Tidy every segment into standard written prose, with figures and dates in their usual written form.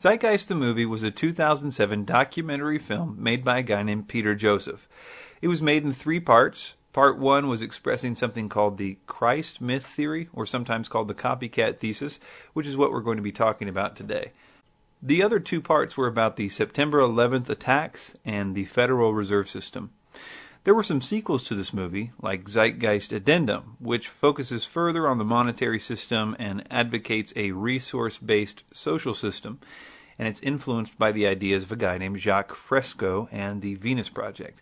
Zeitgeist the movie was a 2007 documentary film made by a guy named Peter Joseph. It was made in 3 parts. Part 1 was expressing something called the Christ myth theory, or sometimes called the copycat thesis, which is what we're going to be talking about today. The other 2 parts were about the September 11th attacks and the Federal Reserve System. There were some sequels to this movie, like Zeitgeist Addendum, which focuses further on the monetary system and advocates a resource-based social system, and it's influenced by the ideas of a guy named Jacques Fresco and the Venus Project.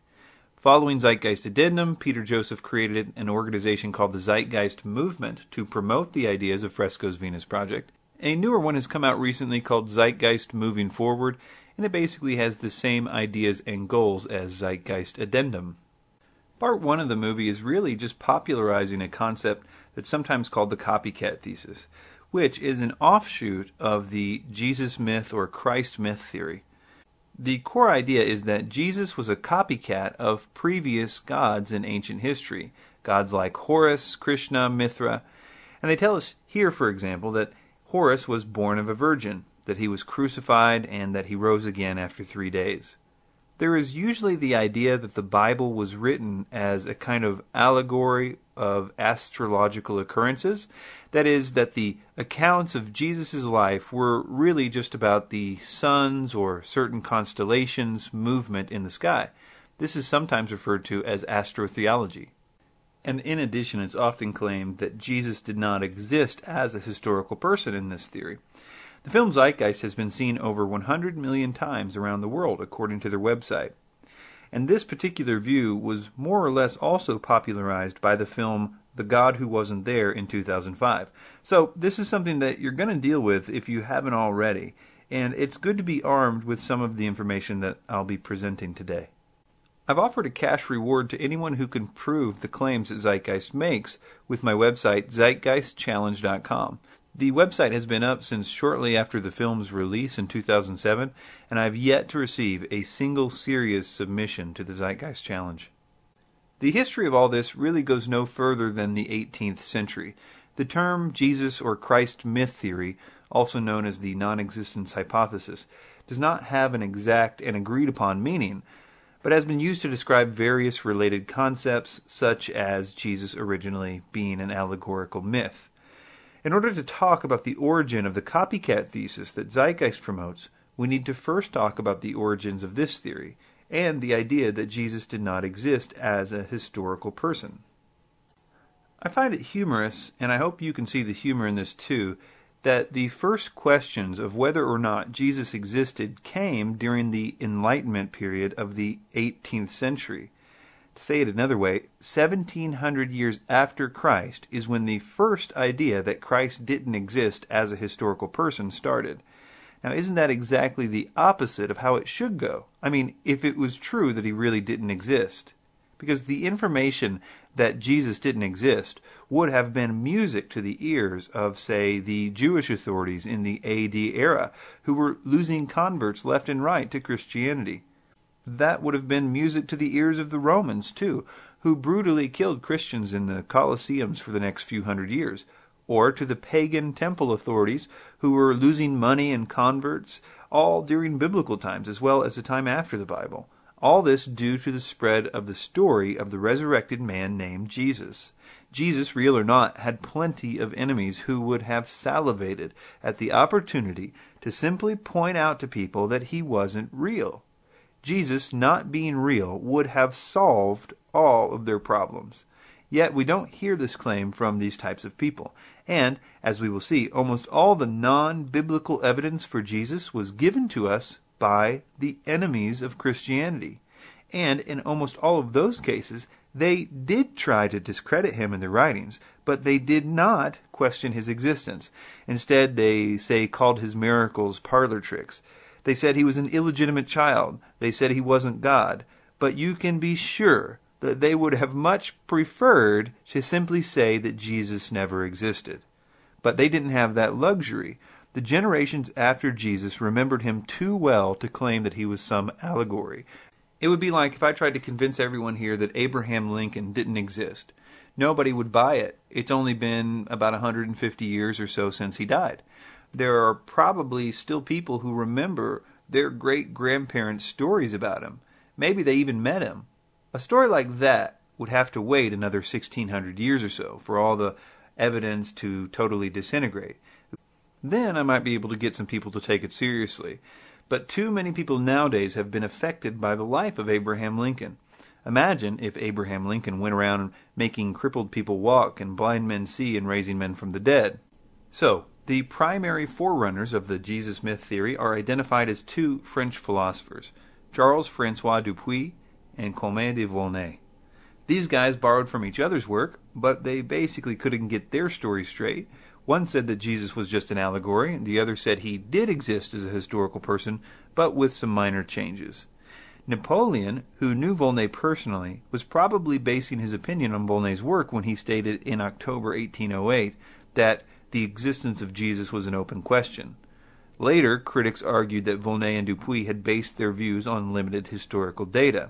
Following Zeitgeist Addendum, Peter Joseph created an organization called the Zeitgeist Movement to promote the ideas of Fresco's Venus Project. A newer one has come out recently called Zeitgeist Moving Forward, and it basically has the same ideas and goals as Zeitgeist Addendum. Part 1 of the movie is really just popularizing a concept that's sometimes called the copycat thesis, which is an offshoot of the Jesus myth or Christ myth theory. The core idea is that Jesus was a copycat of previous gods in ancient history, gods like Horus, Krishna, Mithra, and they tell us here, for example, that Horus was born of a virgin, that he was crucified, and that he rose again after 3 days. There is usually the idea that the Bible was written as a kind of allegory of astrological occurrences. That is, that the accounts of Jesus' life were really just about the sun's or certain constellations' movement in the sky. This is sometimes referred to as astrotheology. And in addition, it's often claimed that Jesus did not exist as a historical person in this theory. The film Zeitgeist has been seen over 100 million times around the world, according to their website. And this particular view was more or less also popularized by the film The God Who Wasn't There in 2005. So this is something that you're going to deal with if you haven't already, and it's good to be armed with some of the information that I'll be presenting today. I've offered a cash reward to anyone who can prove the claims that Zeitgeist makes with my website, zeitgeistchallenge.com. The website has been up since shortly after the film's release in 2007, and I've yet to receive a single serious submission to the Zeitgeist Challenge. The history of all this really goes no further than the 18th century. The term Jesus or Christ myth theory, also known as the non-existence hypothesis, does not have an exact and agreed-upon meaning, but has been used to describe various related concepts, such as Jesus originally being an allegorical myth. In order to talk about the origin of the copycat thesis that Zeitgeist promotes, we need to first talk about the origins of this theory, and the idea that Jesus did not exist as a historical person. I find it humorous, and I hope you can see the humor in this too, that the first questions of whether or not Jesus existed came during the Enlightenment period of the 18th century. To say it another way, 1700 years after Christ is when the first idea that Christ didn't exist as a historical person started. Now, isn't that exactly the opposite of how it should go? I mean, if it was true that he really didn't exist. Because the information that Jesus didn't exist would have been music to the ears of, say, the Jewish authorities in the AD era, who were losing converts left and right to Christianity. That would have been music to the ears of the Romans, too, who brutally killed Christians in the Colosseums for the next few hundred years, or to the pagan temple authorities who were losing money and converts, all during biblical times as well as the time after the Bible. All this due to the spread of the story of the resurrected man named Jesus. Jesus, real or not, had plenty of enemies who would have salivated at the opportunity to simply point out to people that he wasn't real. Jesus, not being real, would have solved all of their problems. Yet we don't hear this claim from these types of people. And, as we will see, almost all the non-biblical evidence for Jesus was given to us by the enemies of Christianity. And in almost all of those cases, they did try to discredit him in their writings, but they did not question his existence. Instead, they called his miracles parlor tricks. They said he was an illegitimate child. They said he wasn't God. But you can be sure that they would have much preferred to simply say that Jesus never existed. But they didn't have that luxury. The generations after Jesus remembered him too well to claim that he was some allegory. It would be like if I tried to convince everyone here that Abraham Lincoln didn't exist. Nobody would buy it. It's only been about 150 years or so since he died. there are probably still people who remember their great-grandparents' stories about him. Maybe they even met him. A story like that would have to wait another 1,600 years or so for all the evidence to totally disintegrate. Then I might be able to get some people to take it seriously. But too many people nowadays have been affected by the life of Abraham Lincoln. Imagine if Abraham Lincoln went around making crippled people walk and blind men see and raising men from the dead. So, the primary forerunners of the Jesus myth theory are identified as two French philosophers, Charles-François Dupuy and Comte de Volney. These guys borrowed from each other's work, but they basically couldn't get their story straight. One said that Jesus was just an allegory, and the other said he did exist as a historical person, but with some minor changes. Napoleon, who knew Volney personally, was probably basing his opinion on Volney's work when he stated in October 1808 that the existence of Jesus was an open question. Later, critics argued that Volney and Dupuy had based their views on limited historical data.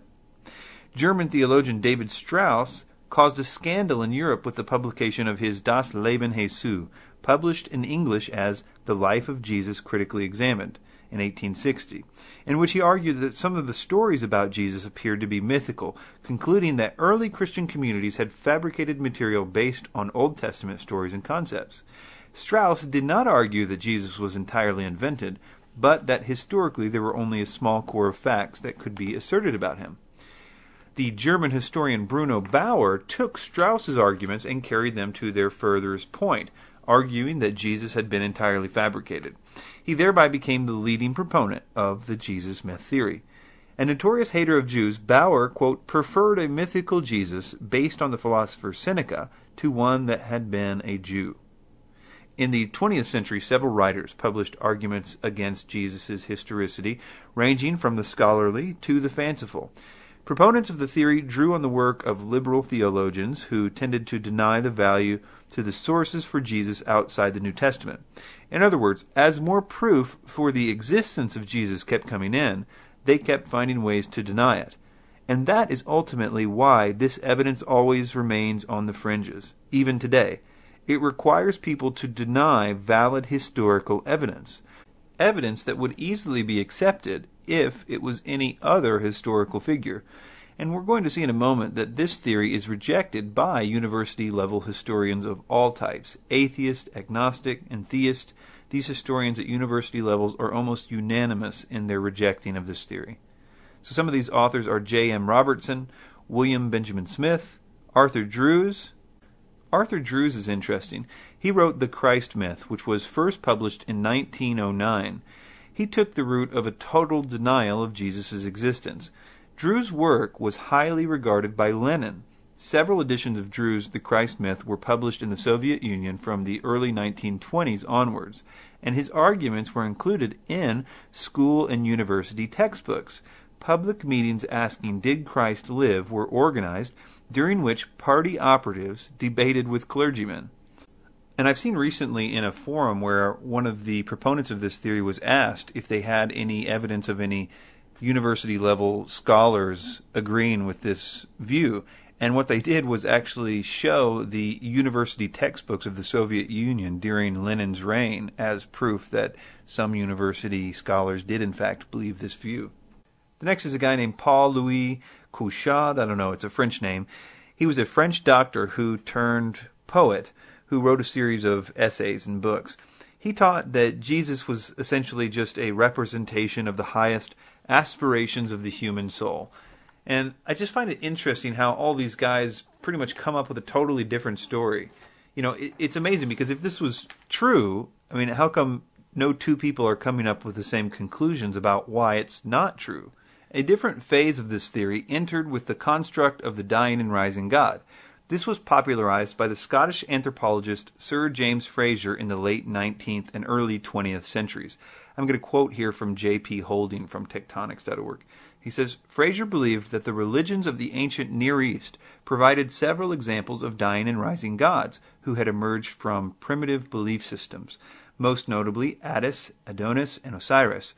German theologian David Strauss caused a scandal in Europe with the publication of his Das Leben Jesu, published in English as The Life of Jesus Critically Examined in 1860, in which he argued that some of the stories about Jesus appeared to be mythical, concluding that early Christian communities had fabricated material based on Old Testament stories and concepts. Strauss did not argue that Jesus was entirely invented, but that historically there were only a small core of facts that could be asserted about him. The German historian Bruno Bauer took Strauss's arguments and carried them to their furthest point, arguing that Jesus had been entirely fabricated. He thereby became the leading proponent of the Jesus myth theory. A notorious hater of Jews, Bauer, quote, preferred a mythical Jesus based on the philosopher Seneca to one that had been a Jew. In the 20th century, several writers published arguments against Jesus' historicity, ranging from the scholarly to the fanciful. Proponents of the theory drew on the work of liberal theologians who tended to deny the value to the sources for Jesus outside the New Testament. In other words, as more proof for the existence of Jesus kept coming in, they kept finding ways to deny it. And that is ultimately why this evidence always remains on the fringes, even today. It requires people to deny valid historical evidence. Evidence that would easily be accepted if it was any other historical figure. And we're going to see in a moment that this theory is rejected by university-level historians of all types, atheist, agnostic, and theist. These historians at university levels are almost unanimous in their rejecting of this theory. So some of these authors are J.M. Robertson, William Benjamin Smith, Arthur Drews. Arthur Drews is interesting. He wrote The Christ Myth, which was first published in 1909. He took the route of a total denial of Jesus' existence. Drews' work was highly regarded by Lenin. Several editions of Drews' The Christ Myth were published in the Soviet Union from the early 1920s onwards, and his arguments were included in school and university textbooks. Public meetings asking "Did Christ live?" were organized, during which party operatives debated with clergymen. And I've seen recently in a forum where one of the proponents of this theory was asked if they had any evidence of any university-level scholars agreeing with this view. And what they did was actually show the university textbooks of the Soviet Union during Lenin's reign as proof that some university scholars did in fact believe this view. The next is a guy named Paul-Louis Couchard. I don't know, it's a French name. He was a French doctor who turned poet, who wrote a series of essays and books. He taught that Jesus was essentially just a representation of the highest aspirations of the human soul. And I just find it interesting how all these guys pretty much come up with a totally different story. You know, it's amazing because if this was true, I mean, how come no two people are coming up with the same conclusions about why it's not true? A different phase of this theory entered with the construct of the dying and rising God. This was popularized by the Scottish anthropologist Sir James Frazer in the late 19th and early 20th centuries. I'm going to quote here from J.P. Holding from tectonics.org. He says, Frazer believed that the religions of the ancient Near East provided several examples of dying and rising gods who had emerged from primitive belief systems, most notably Attis, Adonis, and Osiris.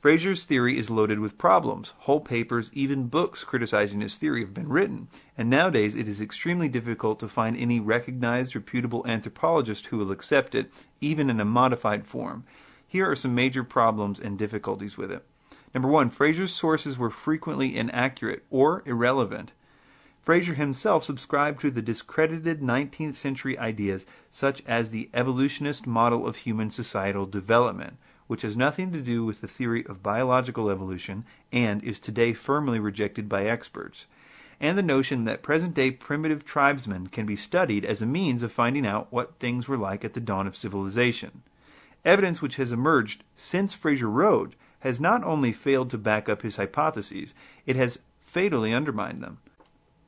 Fraser's theory is loaded with problems. Whole papers, even books criticizing his theory have been written, and nowadays it is extremely difficult to find any recognized, reputable anthropologist who will accept it, even in a modified form. Here are some major problems and difficulties with it. Number one, Fraser's sources were frequently inaccurate or irrelevant. Fraser himself subscribed to the discredited 19th century ideas such as the evolutionist model of human societal development, which has nothing to do with the theory of biological evolution and is today firmly rejected by experts, and the notion that present-day primitive tribesmen can be studied as a means of finding out what things were like at the dawn of civilization. Evidence which has emerged since Fraser wrote has not only failed to back up his hypotheses, it has fatally undermined them.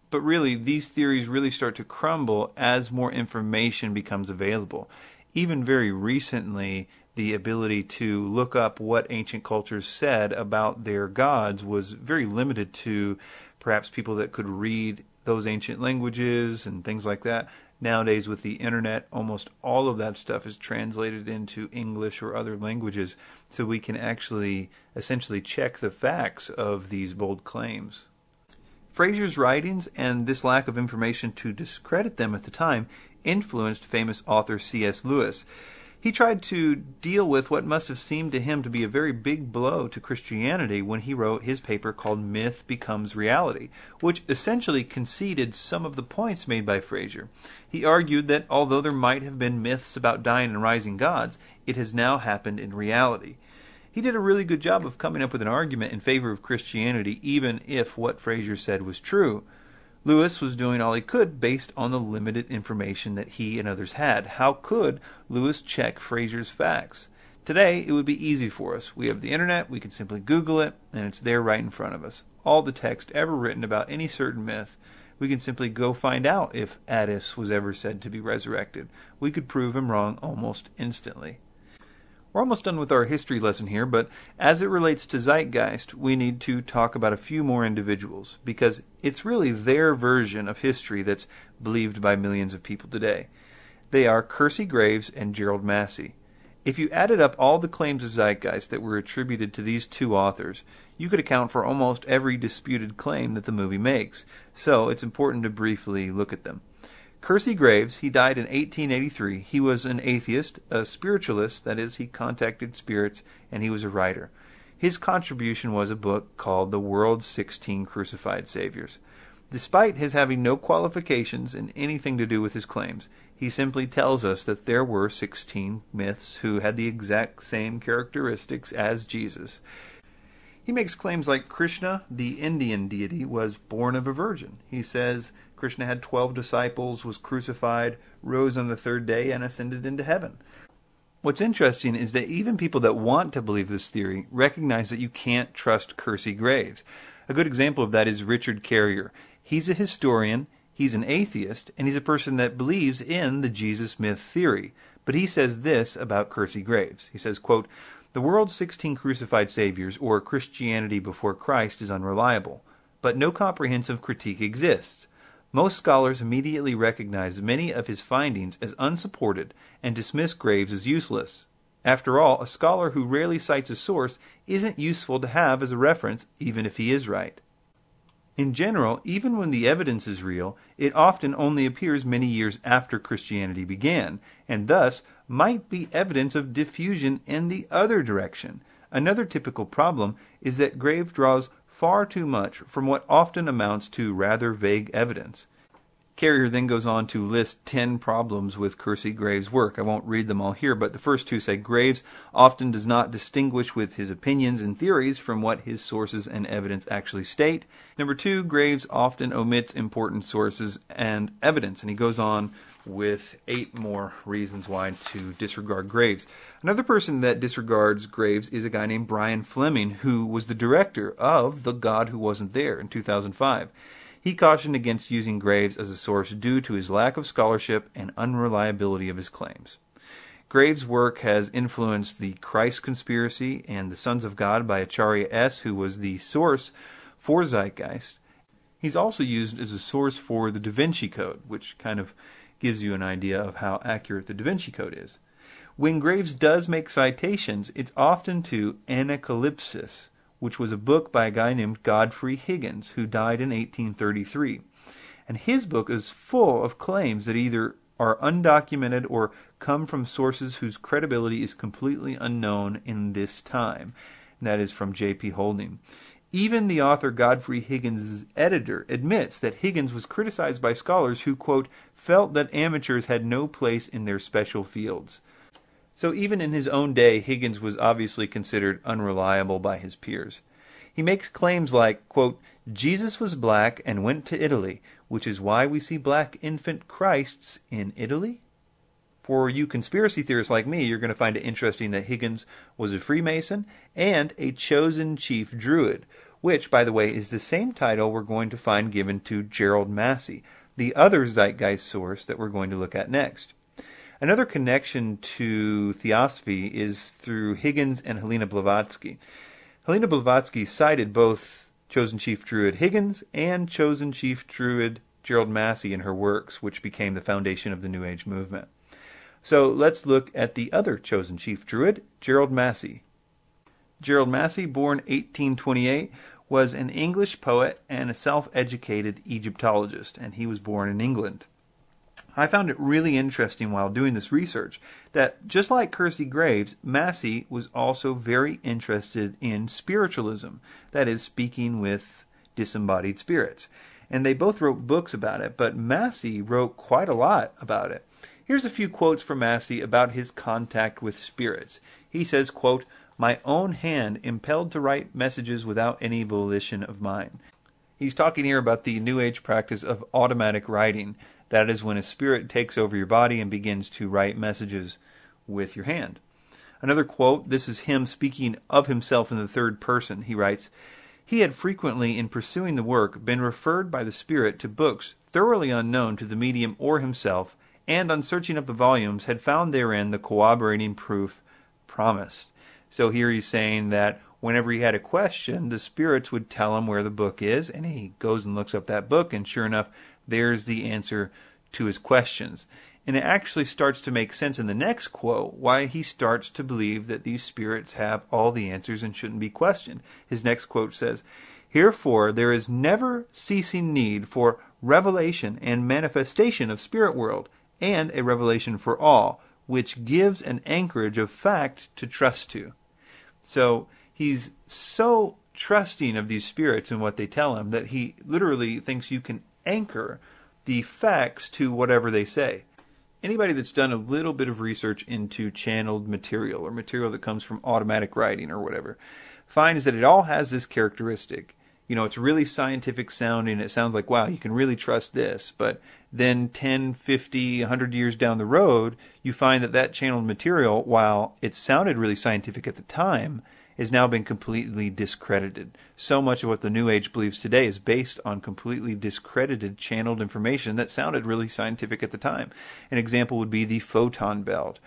But really, these theories really start to crumble as more information becomes available. Even very recently, the ability to look up what ancient cultures said about their gods was very limited to perhaps people that could read those ancient languages and things like that. Nowadays, with the internet, almost all of that stuff is translated into English or other languages, so we can actually essentially check the facts of these bold claims. Fraser's writings and this lack of information to discredit them at the time influenced famous author C.S. Lewis. He tried to deal with what must have seemed to him to be a very big blow to Christianity when he wrote his paper called Myth Becomes Reality, which essentially conceded some of the points made by Fraser. He argued that although there might have been myths about dying and rising gods, it has now happened in reality. He did a really good job of coming up with an argument in favor of Christianity, even if what Fraser said was true. Lewis was doing all he could based on the limited information that he and others had. How could Lewis check Fraser's facts? Today, it would be easy for us. We have the internet, we can simply Google it, and it's there right in front of us. All the text ever written about any certain myth. We can simply go find out if Attis was ever said to be resurrected. We could prove him wrong almost instantly. We're almost done with our history lesson here, but as it relates to Zeitgeist, we need to talk about a few more individuals, because it's really their version of history that's believed by millions of people today. They are Kersey Graves and Gerald Massey. If you added up all the claims of Zeitgeist that were attributed to these two authors, you could account for almost every disputed claim that the movie makes, so it's important to briefly look at them. Kersey Graves, he died in 1883. He was an atheist, a spiritualist, that is, he contacted spirits, and he was a writer. His contribution was a book called The World's 16 Crucified Saviors. Despite his having no qualifications in anything to do with his claims, he simply tells us that there were 16 myths who had the exact same characteristics as Jesus. He makes claims like Krishna, the Indian deity, was born of a virgin. He says Krishna had 12 disciples, was crucified, rose on the third day, and ascended into heaven. What's interesting is that even people that want to believe this theory recognize that you can't trust Kersey Graves. A good example of that is Richard Carrier. He's a historian, he's an atheist, and he's a person that believes in the Jesus myth theory. But he says this about Kersey Graves. He says, quote, "The world's 16 crucified saviors, or Christianity before Christ, is unreliable, but no comprehensive critique exists. Most scholars immediately recognize many of his findings as unsupported and dismiss Graves as useless. After all, a scholar who rarely cites a source isn't useful to have as a reference, even if he is right. In general, even when the evidence is real, it often only appears many years after Christianity began, and thus might be evidence of diffusion in the other direction. Another typical problem is that Graves draws far too much from what often amounts to rather vague evidence." Carrier then goes on to list 10 problems with Kersey Graves' work. I won't read them all here, but the first two say Graves often does not distinguish with his opinions and theories from what his sources and evidence actually state. Number 2, Graves often omits important sources and evidence, and he goes on with 8 more reasons why to disregard Graves. Another person that disregards Graves is a guy named Brian Fleming, who was the director of The God Who Wasn't There in 2005. He cautioned against using Graves as a source due to his lack of scholarship and unreliability of his claims. Graves' work has influenced the Christ Conspiracy and The Sons of God by Acharya S., who was the source for Zeitgeist. He's also used as a source for the Da Vinci Code, which kind of gives you an idea of how accurate the Da Vinci Code is. When Graves does make citations, it's often to Anacalypsis, which was a book by a guy named Godfrey Higgins, who died in 1833. And his book is full of claims that either are undocumented or come from sources whose credibility is completely unknown in this time. And that is from J.P. Holding. Even the author Godfrey Higgins' editor admits that Higgins was criticized by scholars who, quote, felt that amateurs had no place in their special fields. So even in his own day, Higgins was obviously considered unreliable by his peers. He makes claims like, quote, Jesus was black and went to Italy, which is why we see black infant Christs in Italy? For you conspiracy theorists like me, you're going to find it interesting that Higgins was a Freemason and a chosen chief Druid, which, by the way, is the same title we're going to find given to Gerald Massey, the other Zeitgeist source that we're going to look at next. Another connection to Theosophy is through Higgins and Helena Blavatsky. Helena Blavatsky cited both Chosen Chief Druid Higgins and Chosen Chief Druid Gerald Massey in her works, which became the foundation of the New Age movement. So let's look at the other Chosen Chief Druid, Gerald Massey. Gerald Massey, born 1828, was an English poet and a self-educated Egyptologist, and he was born in England. I found it really interesting while doing this research that, just like Kersey Graves, Massey was also very interested in spiritualism, that is, speaking with disembodied spirits. And they both wrote books about it, but Massey wrote quite a lot about it. Here's a few quotes from Massey about his contact with spirits. He says, quote, my own hand impelled to write messages without any volition of mine. He's talking here about the New Age practice of automatic writing. That is when a spirit takes over your body and begins to write messages with your hand. Another quote, this is him speaking of himself in the third person. He writes, he had frequently, in pursuing the work, been referred by the spirit to books thoroughly unknown to the medium or himself, and on searching up the volumes had found therein the corroborating proof promised. So here he's saying that whenever he had a question, the spirits would tell him where the book is, and he goes and looks up that book, and sure enough, there's the answer to his questions. And it actually starts to make sense in the next quote why he starts to believe that these spirits have all the answers and shouldn't be questioned. His next quote says, herefore there is never ceasing need for revelation and manifestation of spirit world, and a revelation for all, which gives an anchorage of fact to trust to. So he's so trusting of these spirits and what they tell him that he literally thinks you can anchor the facts to whatever they say. Anybody that's done a little bit of research into channeled material or material that comes from automatic writing or whatever finds that it all has this characteristic. You know, it's really scientific sounding. It sounds like, wow, you can really trust this. But then 10, 50, 100 years down the road, you find that that channeled material, while it sounded really scientific at the time, has now been completely discredited. So much of what the New Age believes today is based on completely discredited channeled information that sounded really scientific at the time. An example would be the photon belt.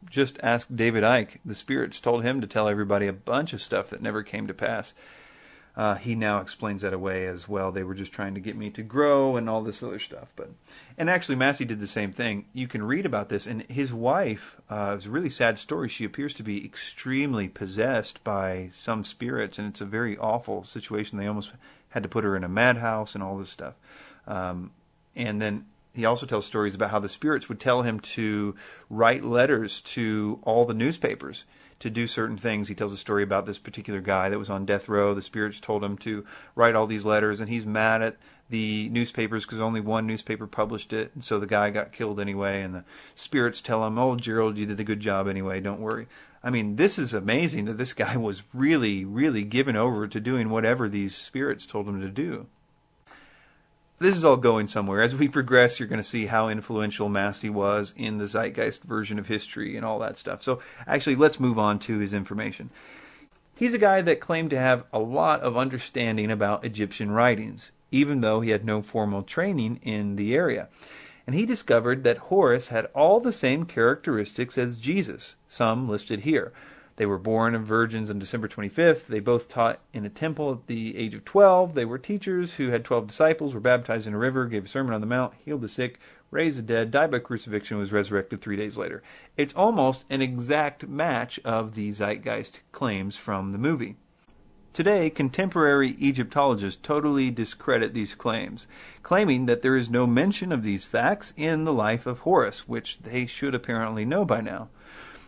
Just ask David Icke. The spirits told him to tell everybody a bunch of stuff that never came to pass. He now explains that away as well. They were just trying to get me to grow and all this other stuff. And actually, Massey did the same thing. You can read about this. And his wife, it was a really sad story. She appears to be extremely possessed by some spirits, and it's a very awful situation. They almost had to put her in a madhouse and all this stuff. And then he also tells stories about how the spirits would tell him to write letters to all the newspapers to do certain things. He tells a story about this particular guy that was on death row. The spirits told him to write all these letters, and he's mad at the newspapers because only one newspaper published it, and so the guy got killed anyway, and the spirits tell him, oh, Gerald, you did a good job anyway, don't worry. I mean, this is amazing that this guy was really, really given over to doing whatever these spirits told him to do. This is all going somewhere. As we progress, you're going to see how influential Massey was in the Zeitgeist version of history and all that stuff. So actually, let's move on to his information. He's a guy that claimed to have a lot of understanding about Egyptian writings, even though he had no formal training in the area. And he discovered that Horus had all the same characteristics as Jesus, some listed here. They were born of virgins on December 25th. They both taught in a temple at the age of 12. They were teachers who had 12 disciples, were baptized in a river, gave a sermon on the mount, healed the sick, raised the dead, died by crucifixion, was resurrected 3 days later. It's almost an exact match of the Zeitgeist claims from the movie. Today, contemporary Egyptologists totally discredit these claims, claiming that there is no mention of these facts in the life of Horus, which they should apparently know by now.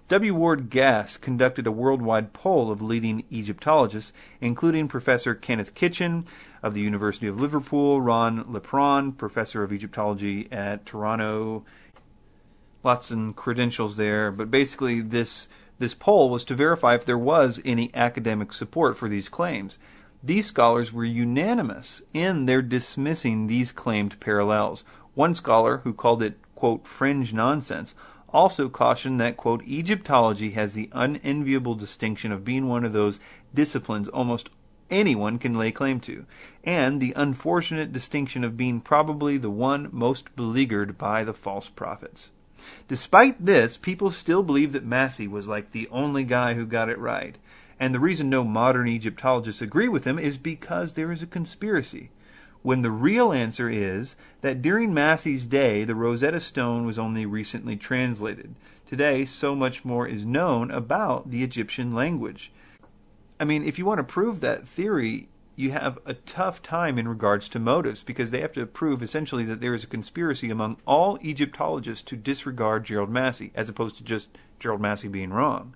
W. Ward Gass conducted a worldwide poll of leading Egyptologists, including Professor Kenneth Kitchen of the University of Liverpool, Ron Lepron, Professor of Egyptology at Toronto. Lots of credentials there, but basically this poll was to verify if there was any academic support for these claims. These scholars were unanimous in their dismissing these claimed parallels. One scholar, who called it, quote, fringe nonsense, also cautioned that, quote, Egyptology has the unenviable distinction of being one of those disciplines almost anyone can lay claim to, and the unfortunate distinction of being probably the one most beleaguered by the false prophets. Despite this, people still believe that Massey was like the only guy who got it right. And the reason no modern Egyptologists agree with him is because there is a conspiracy. When the real answer is that during Massey's day, the Rosetta Stone was only recently translated. Today, so much more is known about the Egyptian language. I mean, if you want to prove that theory, you have a tough time in regards to motives, because they have to prove essentially that there is a conspiracy among all Egyptologists to disregard Gerald Massey, as opposed to just Gerald Massey being wrong.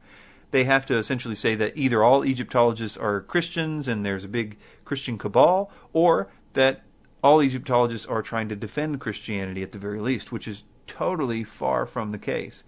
They have to essentially say that either all Egyptologists are Christians and there's a big Christian cabal, or that all Egyptologists are trying to defend Christianity at the very least, which is totally far from the case.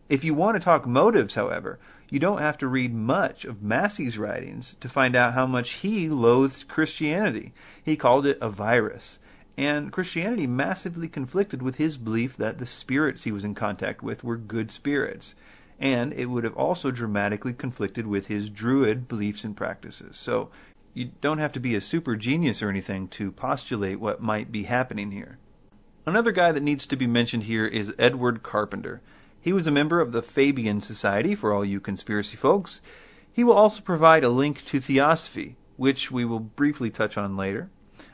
If you want to talk motives, however, you don't have to read much of Massey's writings to find out how much he loathed Christianity. He called it a virus. And Christianity massively conflicted with his belief that the spirits he was in contact with were good spirits. And it would have also dramatically conflicted with his Druid beliefs and practices. So you don't have to be a super genius or anything to postulate what might be happening here. Another guy that needs to be mentioned here is Edward Carpenter. He was a member of the Fabian Society, for all you conspiracy folks. He will also provide a link to Theosophy, which we will briefly touch on later.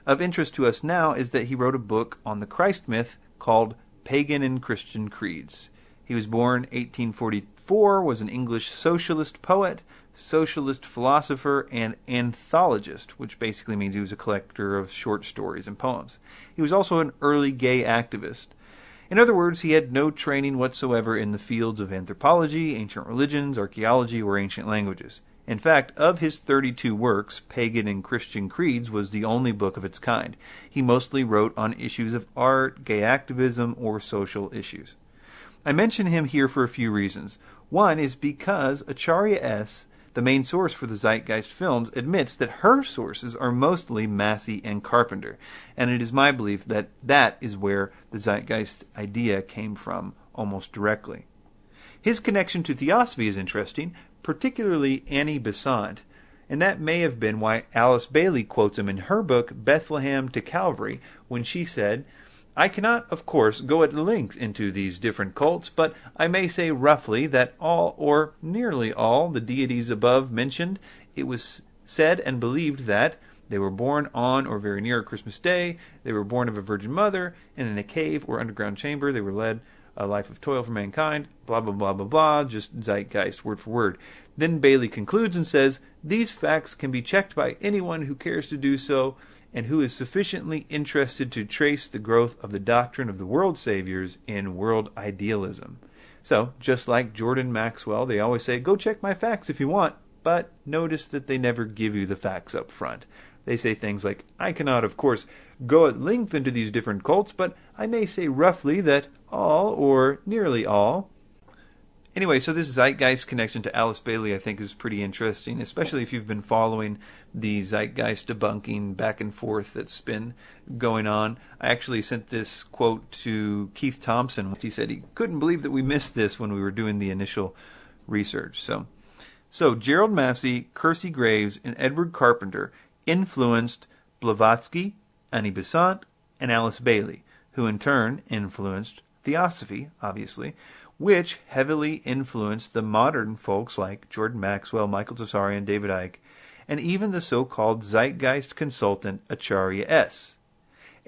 Of interest to us now is that he wrote a book on the Christ myth called Pagan and Christian Creeds. He was born 1844, was an English socialist poet, socialist philosopher, and anthologist, which basically means he was a collector of short stories and poems. He was also an early gay activist. In other words, he had no training whatsoever in the fields of anthropology, ancient religions, archaeology, or ancient languages. In fact, of his 32 works, Pagan and Christian Creeds was the only book of its kind. He mostly wrote on issues of art, gay activism, or social issues. I mention him here for a few reasons. One is because Acharya S., the main source for the Zeitgeist films, admits that her sources are mostly Massey and Carpenter, and it is my belief that that is where the Zeitgeist idea came from almost directly. His connection to Theosophy is interesting, particularly Annie Besant, and that may have been why Alice Bailey quotes him in her book Bethlehem to Calvary when she said, I cannot, of course, go at length into these different cults, but I may say roughly that all, or nearly all, the deities above mentioned, it was said and believed that they were born on or very near Christmas Day, they were born of a virgin mother, and in a cave or underground chamber they were led a life of toil for mankind, blah, blah, blah, blah, blah, just Zeitgeist, word for word. Then Bailey concludes and says, these facts can be checked by anyone who cares to do so, and who is sufficiently interested to trace the growth of the doctrine of the world saviors in world idealism. So, just like Jordan Maxwell, they always say, go check my facts if you want, but notice that they never give you the facts up front. They say things like, I cannot, of course, go at length into these different cults, but I may say roughly that all, or nearly all. Anyway, so this Zeitgeist connection to Alice Bailey I think is pretty interesting, especially if you've been following the Zeitgeist debunking back and forth that's been going on. I actually sent this quote to Keith Thompson. He said he couldn't believe that we missed this when we were doing the initial research. So Gerald Massey, Kersey Graves, and Edward Carpenter influenced Blavatsky, Annie Besant, and Alice Bailey, who in turn influenced Theosophy, obviously, which heavily influenced the modern folks like Jordan Maxwell, Michael Tsarian, David Icke, and even the so-called Zeitgeist consultant Acharya S.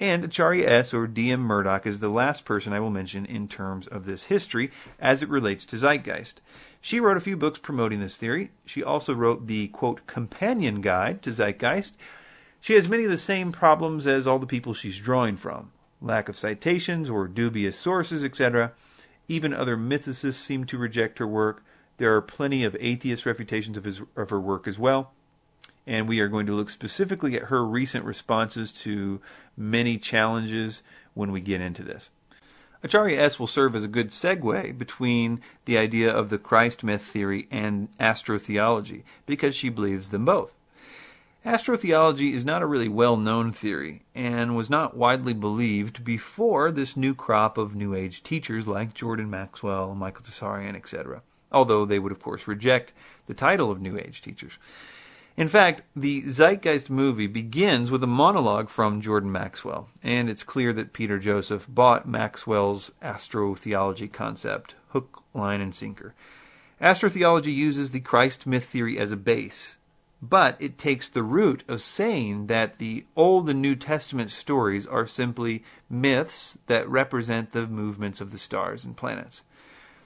And Acharya S. or D.M. Murdoch is the last person I will mention in terms of this history as it relates to Zeitgeist. She wrote a few books promoting this theory. She also wrote the, quote, companion guide to Zeitgeist. She has many of the same problems as all the people she's drawing from. Lack of citations or dubious sources, etc. Even other mythicists seem to reject her work. There are plenty of atheist refutations of her work as well. And we are going to look specifically at her recent responses to many challenges when we get into this. Acharya S. will serve as a good segue between the idea of the Christ myth theory and astrotheology, because she believes them both. Astrotheology is not a really well-known theory, and was not widely believed before this new crop of New Age teachers like Jordan Maxwell, Michael Tsarian, etc., although they would of course reject the title of New Age teachers. In fact, the Zeitgeist movie begins with a monologue from Jordan Maxwell, and it's clear that Peter Joseph bought Maxwell's astrotheology concept, hook, line, and sinker. Astrotheology uses the Christ myth theory as a base, but it takes the root of saying that the Old and New Testament stories are simply myths that represent the movements of the stars and planets.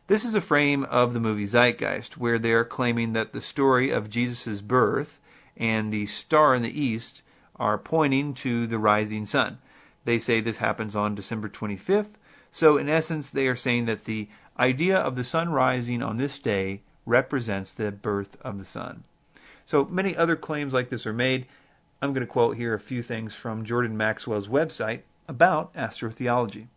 This is a frame of the movie Zeitgeist, where they are claiming that the story of Jesus' birth and the star in the east are pointing to the rising sun. They say this happens on December 25th, so in essence they are saying that the idea of the sun rising on this day represents the birth of the sun. So many other claims like this are made. I'm going to quote here a few things from Jordan Maxwell's website about astrotheology.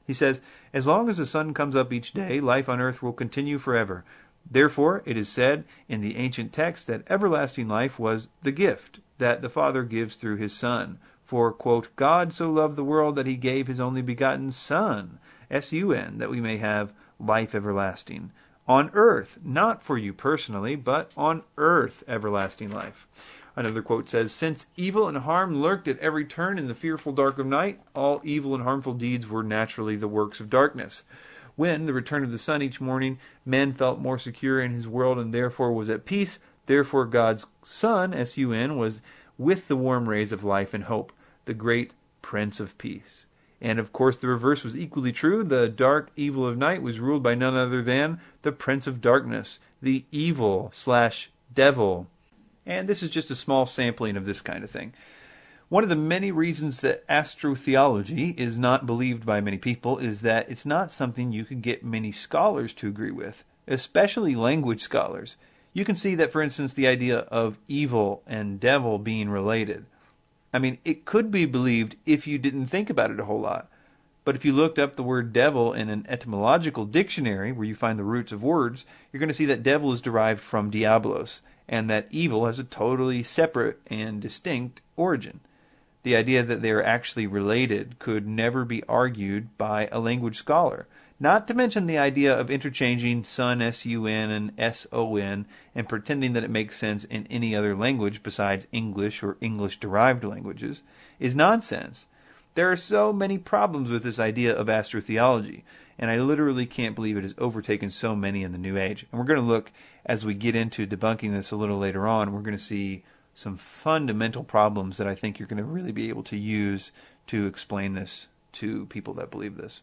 He says, "As long as the sun comes up each day, life on earth will continue forever. Therefore, it is said in the ancient text that everlasting life was the gift that the Father gives through his Son. For, quote, God so loved the world that he gave his only begotten Son, S-U-N, that we may have life everlasting. On earth, not for you personally, but on earth everlasting life." Another quote says, "Since evil and harm lurked at every turn in the fearful dark of night, all evil and harmful deeds were naturally the works of darkness. When the return of the sun each morning, men felt more secure in his world and therefore was at peace. Therefore God's Son, S-U-N, was with the warm rays of life and hope, the great Prince of Peace." And of course the reverse was equally true. The dark evil of night was ruled by none other than the Prince of Darkness, the evil/devil. And this is just a small sampling of this kind of thing. One of the many reasons that astrotheology is not believed by many people is that it's not something you can get many scholars to agree with, especially language scholars. You can see that, for instance, the idea of evil and devil being related. I mean, it could be believed if you didn't think about it a whole lot. But if you looked up the word devil in an etymological dictionary, where you find the roots of words, you're going to see that devil is derived from diabolos, and that evil has a totally separate and distinct origin. The idea that they are actually related could never be argued by a language scholar. Not to mention the idea of interchanging sun, S-U-N, and S-O-N, and pretending that it makes sense in any other language besides English or English-derived languages, is nonsense. There are so many problems with this idea of astrotheology, and I literally can't believe it has overtaken so many in the New Age. And we're going to look, as we get into debunking this a little later on, we're going to see some fundamental problems that I think you're going to really be able to use to explain this to people that believe this.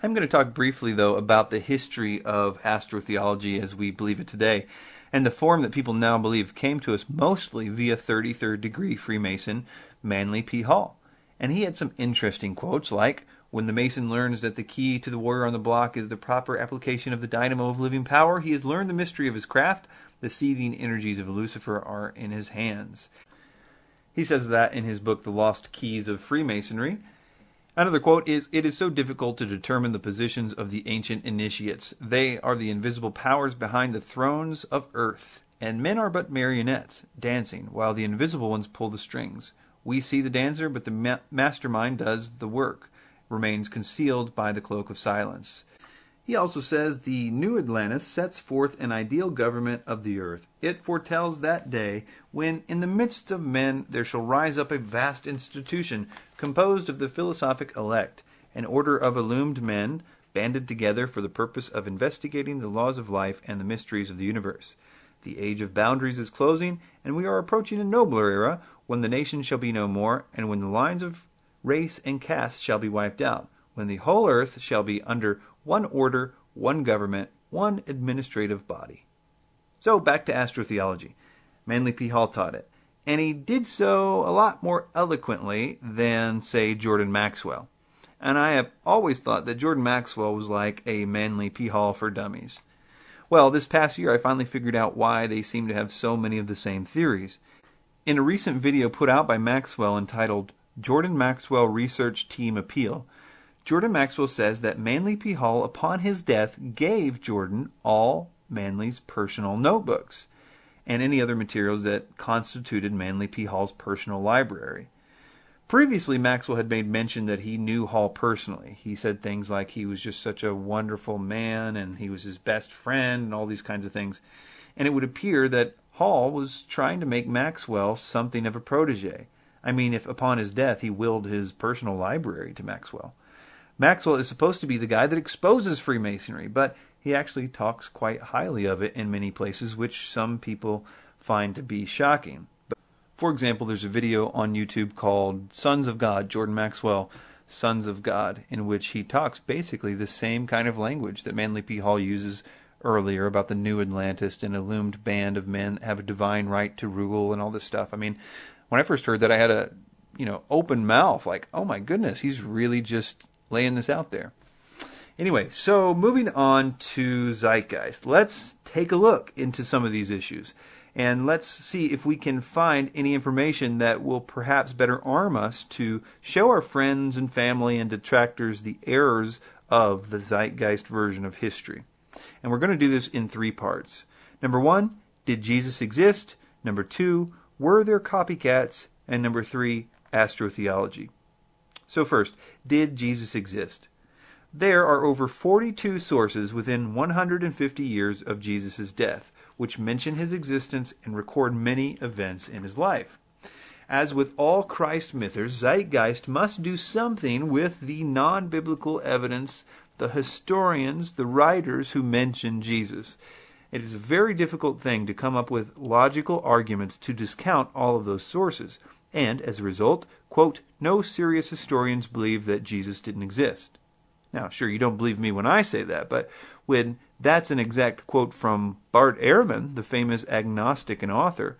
I'm going to talk briefly, though, about the history of astrotheology as we believe it today, and the form that people now believe came to us mostly via 33rd degree Freemason Manly P. Hall. And he had some interesting quotes like, "When the Mason learns that the key to the warrior on the block is the proper application of the dynamo of living power, he has learned the mystery of his craft. The seething energies of Lucifer are in his hands." He says that in his book, The Lost Keys of Freemasonry. Another quote is, "It is so difficult to determine the positions of the ancient initiates. They are the invisible powers behind the thrones of earth, and men are but marionettes, dancing, while the invisible ones pull the strings. We see the dancer, but the mastermind does the work, remains concealed by the cloak of silence." He also says the new Atlantis sets forth an ideal government of the earth. It foretells that day when in the midst of men there shall rise up a vast institution composed of the philosophic elect, an order of illumined men banded together for the purpose of investigating the laws of life and the mysteries of the universe. The age of boundaries is closing, and we are approaching a nobler era when the nation shall be no more, and when the lines of race, and caste shall be wiped out, when the whole earth shall be under one order, one government, one administrative body. So back to astrotheology. Manly P. Hall taught it, and he did so a lot more eloquently than, say, Jordan Maxwell. And I have always thought that Jordan Maxwell was like a Manly P. Hall for dummies. Well, this past year I finally figured out why they seem to have so many of the same theories. In a recent video put out by Maxwell entitled Jordan Maxwell Research Team Appeal, Jordan Maxwell says that Manly P. Hall, upon his death, gave Jordan all Manly's personal notebooks and any other materials that constituted Manly P. Hall's personal library. Previously, Maxwell had made mention that he knew Hall personally. He said things like he was just such a wonderful man and he was his best friend and all these kinds of things. And it would appear that Hall was trying to make Maxwell something of a protege. I mean, if upon his death he willed his personal library to Maxwell. Maxwell is supposed to be the guy that exposes Freemasonry, but he actually talks quite highly of it in many places, which some people find to be shocking. For example, there's a video on YouTube called Sons of God, Jordan Maxwell, Sons of God, in which he talks basically the same kind of language that Manly P. Hall uses earlier about the new Atlantis, an illumined band of men that have a divine right to rule and all this stuff. I mean, when I first heard that, I had a, open mouth, like, oh my goodness, he's really just laying this out there. Anyway, so moving on to Zeitgeist. Let's take a look into some of these issues. And let's see if we can find any information that will perhaps better arm us to show our friends and family and detractors the errors of the Zeitgeist version of history. And we're going to do this in 3 parts. Number 1, did Jesus exist? Number 2, were there copycats? And number 3, astrotheology. So first, did Jesus exist? There are over 42 sources within 150 years of Jesus' death, which mention his existence and record many events in his life. As with all Christ mythers, Zeitgeist must do something with the non-biblical evidence, the historians, the writers who mention Jesus. It is a very difficult thing to come up with logical arguments to discount all of those sources, and as a result, quote, no serious historians believe that Jesus didn't exist. Now, sure, you don't believe me when I say that, but when that's an exact quote from Bart Ehrman, the famous agnostic and author,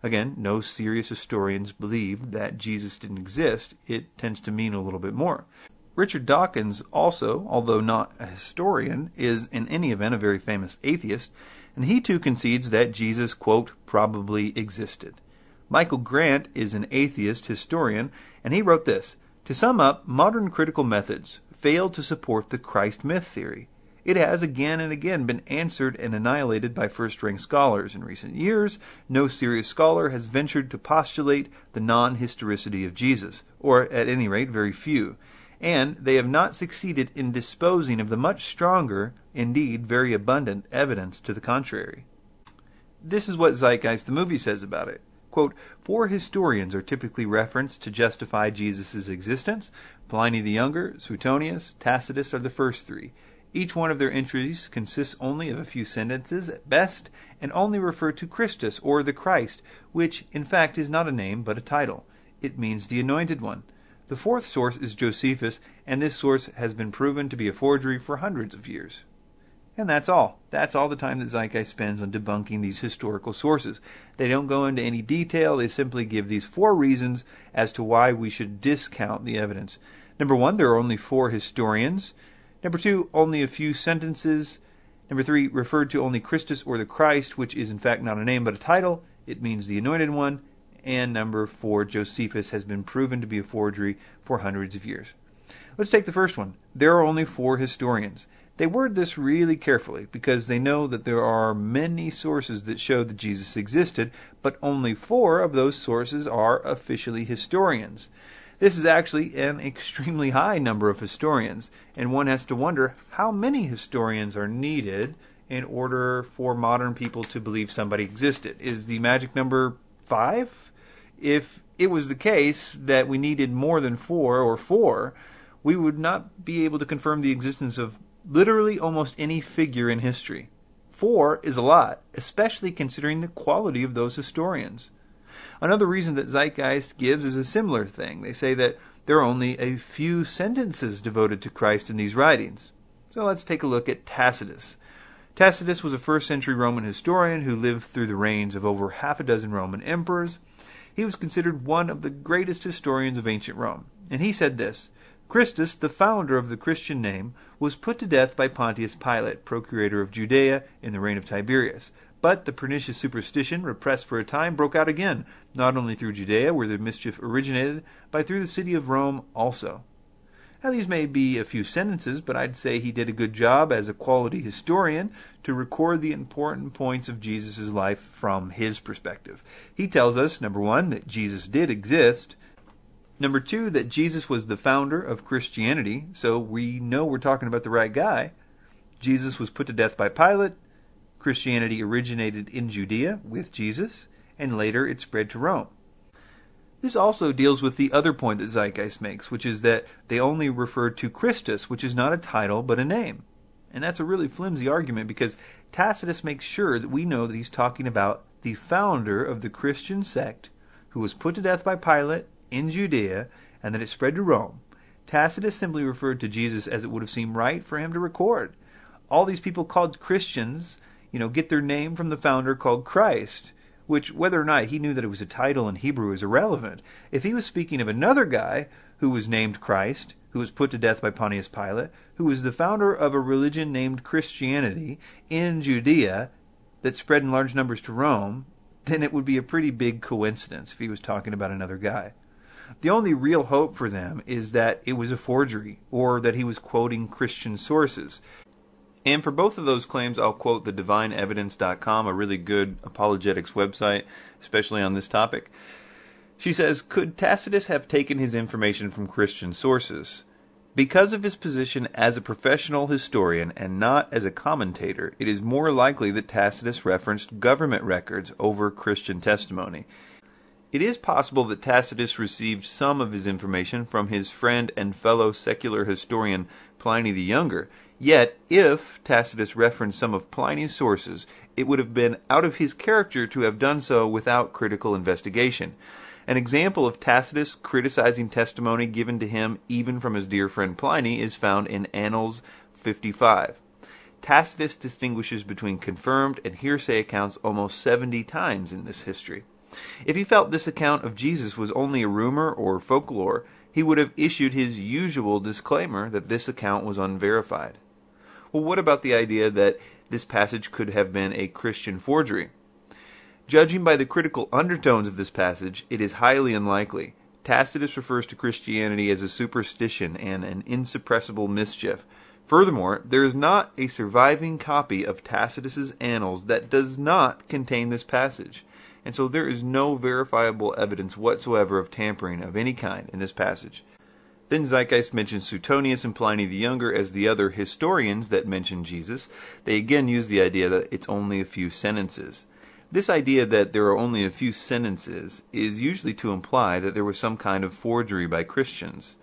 again, no serious historians believe that Jesus didn't exist, it tends to mean a little bit more. Richard Dawkins also, although not a historian, is in any event a very famous atheist, and he too concedes that Jesus, quote, probably existed. Michael Grant is an atheist historian, and he wrote this, to sum up, modern critical methods failed to support the Christ myth theory. It has again and again been answered and annihilated by first-rank scholars. In recent years, no serious scholar has ventured to postulate the non-historicity of Jesus, or at any rate, very few. And they have not succeeded in disposing of the much stronger, indeed very abundant, evidence to the contrary. This is what Zeitgeist the movie says about it. Quote, 4 historians are typically referenced to justify Jesus' existence. Pliny the Younger, Suetonius, Tacitus are the first 3. Each one of their entries consists only of a few sentences at best, and only refer to Christus, or the Christ, which in fact is not a name but a title. It means the Anointed One. The 4th source is Josephus, and this source has been proven to be a forgery for hundreds of years. And that's all. That's all the time that Zeitgeist spends on debunking these historical sources. They don't go into any detail. They simply give these 4 reasons as to why we should discount the evidence. Number 1, there are only 4 historians. Number 2, only a few sentences. Number 3, referred to only Christus or the Christ, which is in fact not a name but a title. It means the Anointed One. And number 4, Josephus has been proven to be a forgery for hundreds of years. Let's take the first one. There are only 4 historians. They word this really carefully because they know that there are many sources that show that Jesus existed, but only 4 of those sources are officially historians. This is actually an extremely high number of historians, and one has to wonder how many historians are needed in order for modern people to believe somebody existed. Is the magic number 5? If it was the case that we needed more than 4, we would not be able to confirm the existence of literally almost any figure in history. 4 is a lot, especially considering the quality of those historians. Another reason that Zeitgeist gives is a similar thing. They say that There are only a few sentences devoted to Christ in these writings. So let's take a look at Tacitus. Tacitus was a first-century Roman historian who lived through the reigns of over half a dozen Roman emperors. He was considered one of the greatest historians of ancient Rome. And he said this: Christus, the founder of the Christian name, was put to death by Pontius Pilate, procurator of Judea, in the reign of Tiberius. But the pernicious superstition, repressed for a time, broke out again, not only through Judea, where the mischief originated, but through the city of Rome also. Now, these may be a few sentences, but I'd say he did a good job as a quality historian to record the important points of Jesus' life from his perspective. He tells us, number one, that Jesus did exist. Number two, that Jesus was the founder of Christianity, so we know we're talking about the right guy. Jesus was put to death by Pilate. Christianity originated in Judea with Jesus, and later it spread to Rome. This also deals with the other point that Zeitgeist makes, which is that they only refer to Christus, which is not a title but a name. And that's a really flimsy argument because Tacitus makes sure that we know that he's talking about the founder of the Christian sect who was put to death by Pilate in Judea and that it spread to Rome. Tacitus simply referred to Jesus as it would have seemed right for him to record. All these people called Christians, get their name from the founder called Christ, which, whether or not he knew that it was a title in Hebrew, is irrelevant. If he was speaking of another guy who was named Christ, who was put to death by Pontius Pilate, who was the founder of a religion named Christianity in Judea that spread in large numbers to Rome, then it would be a pretty big coincidence if he was talking about another guy. The only real hope for them is that it was a forgery, or that he was quoting Christian sources. And for both of those claims, I'll quote the divineevidence.com, a really good apologetics website, especially on this topic. She says, could Tacitus have taken his information from Christian sources? Because of his position as a professional historian and not as a commentator, it is more likely that Tacitus referenced government records over Christian testimony. It is possible that Tacitus received some of his information from his friend and fellow secular historian Pliny the Younger. Yet, if Tacitus referenced some of Pliny's sources, it would have been out of his character to have done so without critical investigation. An example of Tacitus criticizing testimony given to him even from his dear friend Pliny is found in Annals 55. Tacitus distinguishes between confirmed and hearsay accounts almost 70 times in this history. If he felt this account of Jesus was only a rumor or folklore, he would have issued his usual disclaimer that this account was unverified. Well, what about the idea that this passage could have been a Christian forgery? Judging by the critical undertones of this passage, it is highly unlikely. Tacitus refers to Christianity as a superstition and an insuppressible mischief. Furthermore, there is not a surviving copy of Tacitus's Annals that does not contain this passage. And so there is no verifiable evidence whatsoever of tampering of any kind in this passage. Then Zeitgeist mentions Suetonius and Pliny the Younger as the other historians that mention Jesus. They again use the idea that it's only a few sentences. This idea that there are only a few sentences is usually to imply that there was some kind of forgery by Christians.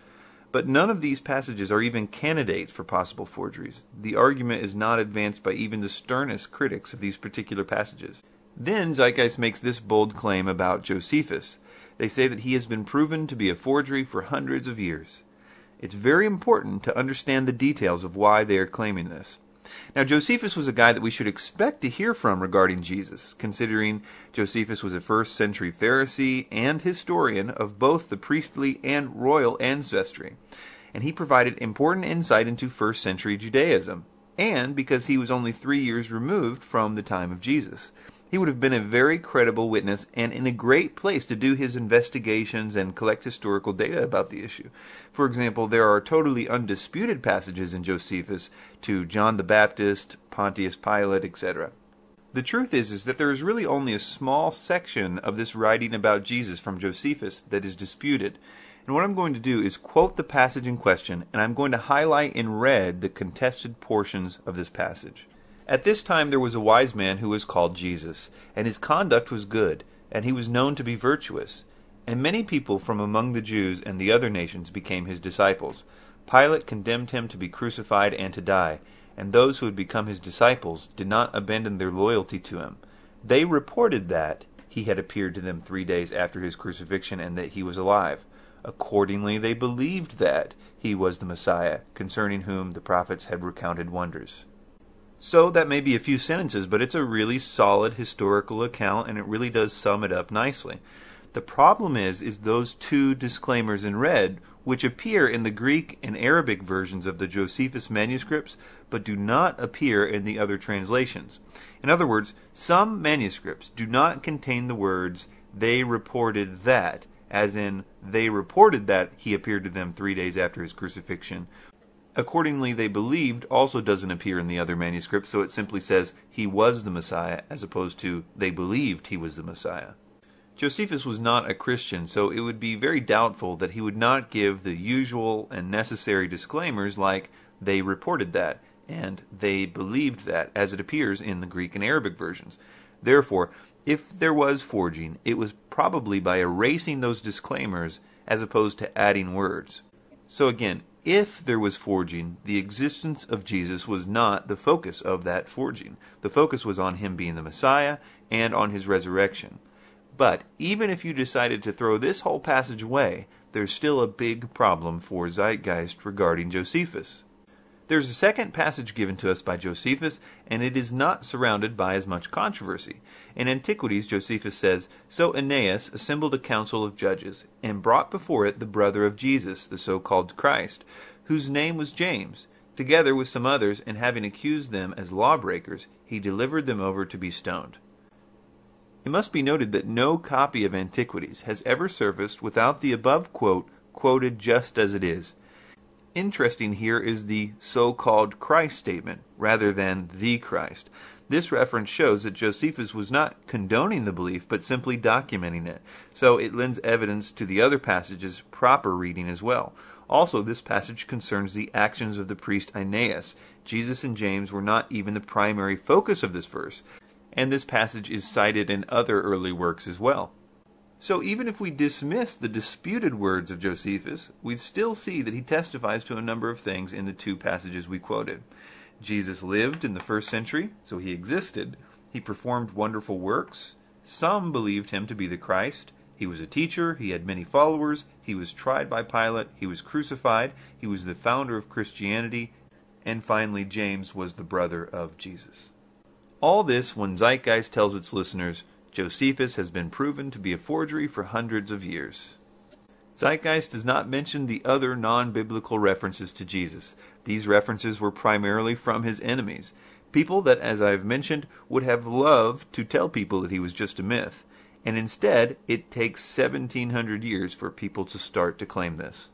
But none of these passages are even candidates for possible forgeries. The argument is not advanced by even the sternest critics of these particular passages. Then Zeitgeist makes this bold claim about Josephus. They say that he has been proven to be a forgery for hundreds of years. It's very important to understand the details of why they are claiming this. Now, Josephus was a guy that we should expect to hear from regarding Jesus, considering Josephus was a first-century Pharisee and historian of both the priestly and royal ancestry, and he provided important insight into first-century Judaism, and because he was only 3 years removed from the time of Jesus. He would have been a very credible witness and in a great place to do his investigations and collect historical data about the issue. For example, there are totally undisputed passages in Josephus to John the Baptist, Pontius Pilate, etc. The truth is that there is really only a small section of this writing about Jesus from Josephus that is disputed. And what I'm going to do is quote the passage in question, and I'm going to highlight in red the contested portions of this passage. At this time there was a wise man who was called Jesus, and his conduct was good, and he was known to be virtuous. And many people from among the Jews and the other nations became his disciples. Pilate condemned him to be crucified and to die, and those who had become his disciples did not abandon their loyalty to him. They reported that he had appeared to them 3 days after his crucifixion and that he was alive. Accordingly, they believed that he was the Messiah, concerning whom the prophets had recounted wonders. So that may be a few sentences, but it's a really solid historical account, and it really does sum it up nicely. The problem is those two disclaimers in red, which appear in the Greek and Arabic versions of the Josephus manuscripts, but do not appear in the other translations. In other words, some manuscripts do not contain the words, "they reported that," as in, they reported that he appeared to them 3 days after his crucifixion. Accordingly, they believed also doesn't appear in the other manuscripts, so it simply says he was the Messiah, as opposed to they believed he was the Messiah. Josephus was not a Christian, so it would be very doubtful that he would not give the usual and necessary disclaimers like they reported that and they believed that, as it appears in the Greek and Arabic versions. Therefore, if there was forging, it was probably by erasing those disclaimers as opposed to adding words. So again, if there was forging, the existence of Jesus was not the focus of that forging. The focus was on him being the Messiah and on his resurrection. But even if you decided to throw this whole passage away, there's still a big problem for Zeitgeist regarding Josephus. There's a second passage given to us by Josephus, and it is not surrounded by as much controversy. In Antiquities, Josephus says, "So Aeneas assembled a council of judges, and brought before it the brother of Jesus, the so-called Christ, whose name was James, together with some others, and having accused them as lawbreakers, he delivered them over to be stoned." It must be noted that no copy of Antiquities has ever surfaced without the above quote quoted just as it is. Interesting here is the so-called Christ statement, rather than the Christ. This reference shows that Josephus was not condoning the belief, but simply documenting it. So it lends evidence to the other passage's proper reading as well. Also, this passage concerns the actions of the priest Aeneas. Jesus and James were not even the primary focus of this verse, and this passage is cited in other early works as well. So even if we dismiss the disputed words of Josephus, we still see that he testifies to a number of things in the two passages we quoted. Jesus lived in the first century, so he existed. He performed wonderful works. Some believed him to be the Christ. He was a teacher. He had many followers. He was tried by Pilate. He was crucified. He was the founder of Christianity. And finally, James was the brother of Jesus. All this when Zeitgeist tells its listeners, Josephus has been proven to be a forgery for hundreds of years. Zeitgeist does not mention the other non-biblical references to Jesus. These references were primarily from his enemies, people that, as I've mentioned, would have loved to tell people that he was just a myth, and instead it takes 1700 years for people to start to claim this.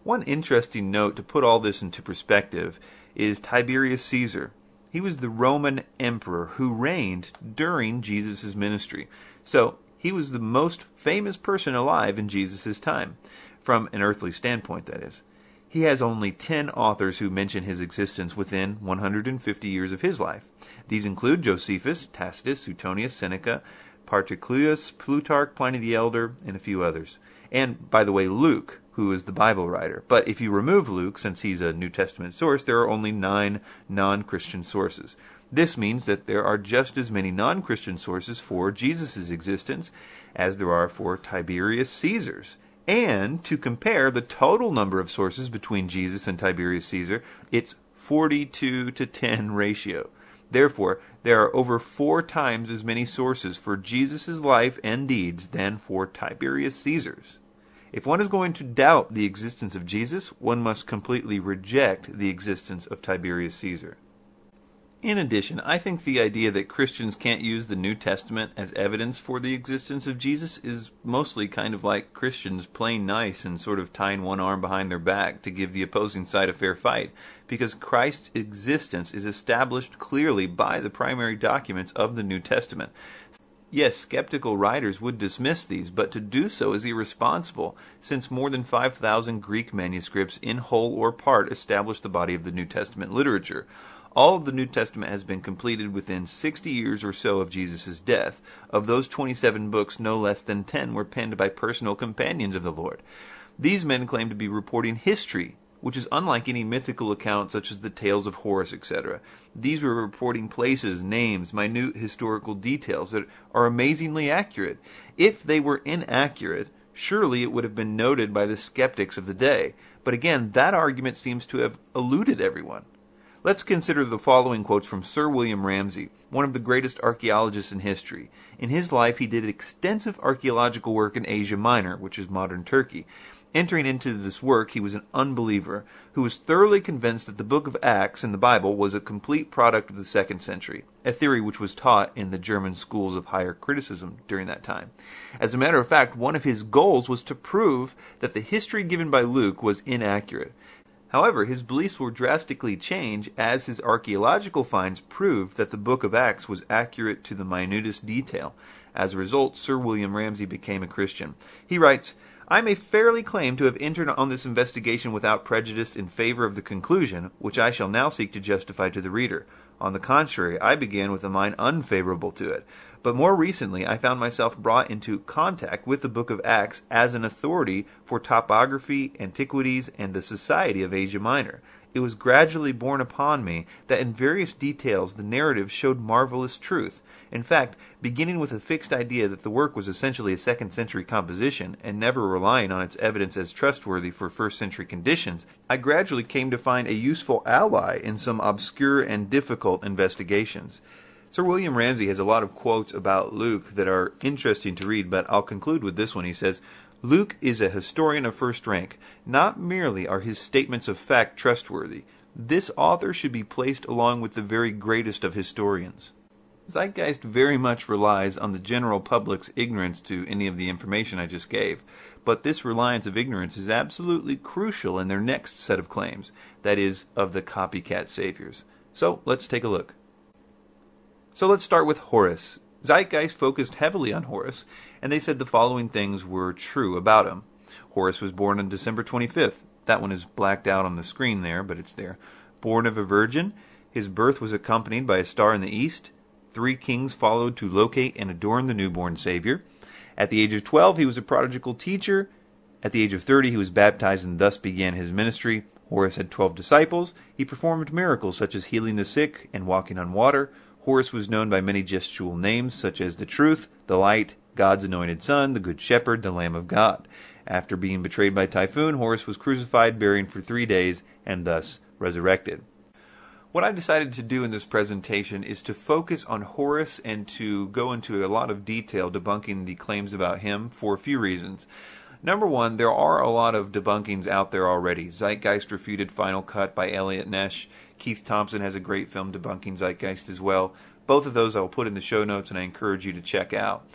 One interesting note to put all this into perspective is Tiberius Caesar. He was the Roman emperor who reigned during Jesus' ministry. So he was the most famous person alive in Jesus' time, from an earthly standpoint, that is. He has only 10 authors who mention his existence within 150 years of his life. These include Josephus, Tacitus, Suetonius, Seneca, Paterculus, Plutarch, Pliny the Elder, and a few others. And, by the way, Luke, who is the Bible writer. But if you remove Luke, since he's a New Testament source, there are only 9 non-Christian sources. This means that there are just as many non-Christian sources for Jesus' existence as there are for Tiberius Caesar's. And to compare the total number of sources between Jesus and Tiberius Caesar, it's 42 to 10 ratio. Therefore, there are over 4 times as many sources for Jesus' life and deeds than for Tiberius Caesar's. If one is going to doubt the existence of Jesus, one must completely reject the existence of Tiberius Caesar. In addition, I think the idea that Christians can't use the New Testament as evidence for the existence of Jesus is mostly kind of like Christians playing nice and sort of tying one arm behind their back to give the opposing side a fair fight, because Christ's existence is established clearly by the primary documents of the New Testament. Yes, skeptical writers would dismiss these, but to do so is irresponsible, since more than 5,000 Greek manuscripts in whole or part establish the body of the New Testament literature. All of the New Testament has been completed within 60 years or so of Jesus' death. Of those 27 books, no less than 10 were penned by personal companions of the Lord. These men claim to be reporting history, which is unlike any mythical account such as the tales of Horace, etc. These were reporting places, names, minute historical details that are amazingly accurate. If they were inaccurate, Surely it would have been noted by the skeptics of the day. But again, that argument seems to have eluded everyone. Let's consider the following quotes from Sir William Ramsay, one of the greatest archaeologists in history. In his life, he did extensive archaeological work in Asia Minor, which is modern Turkey. Entering into this work, he was an unbeliever who was thoroughly convinced that the book of Acts in the Bible was a complete product of the 2nd century, a theory which was taught in the German schools of higher criticism during that time. As a matter of fact, one of his goals was to prove that the history given by Luke was inaccurate. However, his beliefs were drastically changed as his archaeological finds proved that the book of Acts was accurate to the minutest detail. As a result, Sir William Ramsay became a Christian. He writes, "I may fairly claim to have entered on this investigation without prejudice in favor of the conclusion, which I shall now seek to justify to the reader. On the contrary, I began with a mind unfavorable to it. But more recently, I found myself brought into contact with the Book of Acts as an authority for topography, antiquities, and the society of Asia Minor. It was gradually borne upon me that in various details the narrative showed marvelous truth. In fact, beginning with a fixed idea that the work was essentially a 2nd century composition, and never relying on its evidence as trustworthy for 1st century conditions, I gradually came to find a useful ally in some obscure and difficult investigations." Sir William Ramsay has a lot of quotes about Luke that are interesting to read, but I'll conclude with this one. He says, "Luke is a historian of first rank. Not merely are his statements of fact trustworthy. This author should be placed along with the very greatest of historians." Zeitgeist very much relies on the general public's ignorance to any of the information I just gave, but this reliance of ignorance is absolutely crucial in their next set of claims, that is, of the copycat saviors. So let's take a look. So let's start with Horus. Zeitgeist focused heavily on Horus, and they said the following things were true about him. Horus was born on December 25th. That one is blacked out on the screen there, but it's there. Born of a virgin, his birth was accompanied by a star in the east. 3 kings followed to locate and adorn the newborn Savior. At the age of 12, he was a prodigal teacher. At the age of 30, he was baptized and thus began his ministry. Horus had 12 disciples. He performed miracles such as healing the sick and walking on water. Horus was known by many gestual names such as the Truth, the Light, God's Anointed Son, the Good Shepherd, the Lamb of God. After being betrayed by Typhoon, Horus was crucified, buried for 3 days, and thus resurrected. What I've decided to do in this presentation is to focus on Horus and to go into a lot of detail debunking the claims about him for a few reasons. Number one, there are a lot of debunkings out there already. Zeitgeist refuted Final Cut by Elliot Nesh. Keith Thompson has a great film debunking Zeitgeist as well. Both of those I will put in the show notes and I encourage you to check out.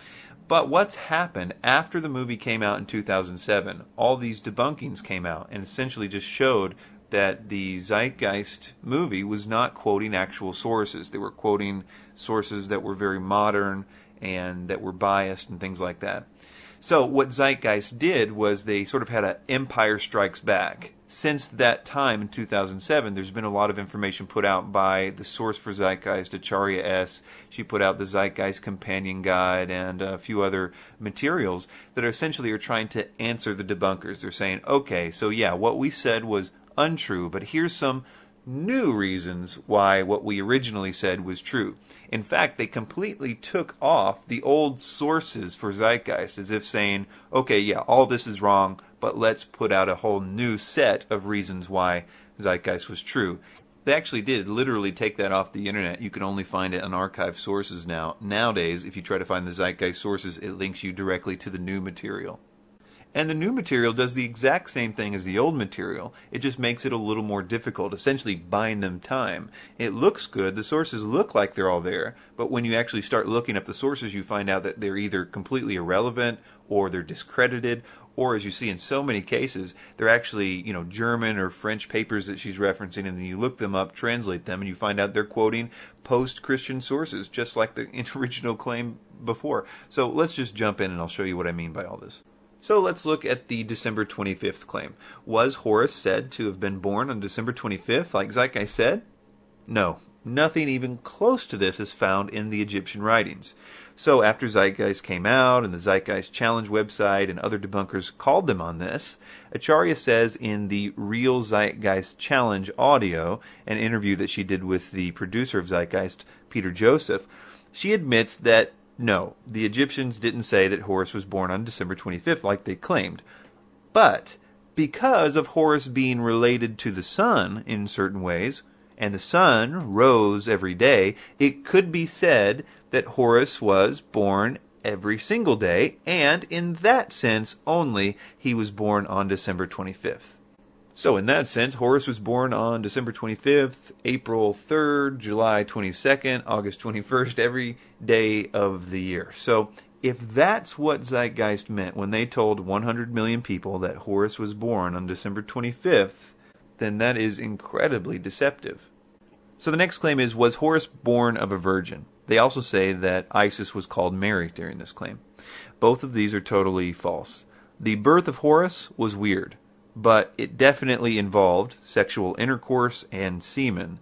But what's happened after the movie came out in 2007, all these debunkings came out and essentially just showed that the Zeitgeist movie was not quoting actual sources. They were quoting sources that were very modern and that were biased and things like that. So what Zeitgeist did was they sort of had an Empire Strikes Back. Since that time in 2007, there's been a lot of information put out by the source for Zeitgeist, Acharya S. She put out the Zeitgeist Companion Guide and a few other materials that essentially are trying to answer the debunkers. They're saying, okay, so yeah, what we said was untrue, but here's some new reasons why what we originally said was true. In fact, they completely took off the old sources for Zeitgeist, as if saying, okay, yeah, all this is wrong, but let's put out a whole new set of reasons why Zeitgeist was true. They actually did literally take that off the internet. You can only find it on archive sources now. Nowadays, if you try to find the Zeitgeist sources, it links you directly to the new material. And the new material does the exact same thing as the old material. It just makes it a little more difficult, essentially buying them time. It looks good, the sources look like they're all there, but when you actually start looking up the sources, you find out that they're either completely irrelevant, or they're discredited, or as you see in so many cases, they're actually, German or French papers that she's referencing, and then you look them up, translate them, and you find out they're quoting post-Christian sources, just like the original claim before. So let's just jump in and I'll show you what I mean by all this. So let's look at the December 25th claim. Was Horus said to have been born on December 25th, like Zeitgeist said? No, nothing even close to this is found in the Egyptian writings. So after Zeitgeist came out and the Zeitgeist Challenge website and other debunkers called them on this, Acharya says in the Real Zeitgeist Challenge audio, an interview that she did with the producer of Zeitgeist, Peter Joseph, she admits that No, the Egyptians didn't say that Horus was born on December 25th like they claimed. But because of Horus being related to the sun in certain ways, and the sun rose every day, it could be said that Horus was born every single day, and in that sense only, he was born on December 25th. So in that sense, Horus was born on December 25th, April 3rd, July 22nd, August 21st, every day of the year. So if that's what Zeitgeist meant when they told 100 million people that Horus was born on December 25th, then that is incredibly deceptive. So the next claim is, was Horus born of a virgin? They also say that Isis was called Mary during this claim. Both of these are totally false. The birth of Horus was weird, but it definitely involved sexual intercourse and semen,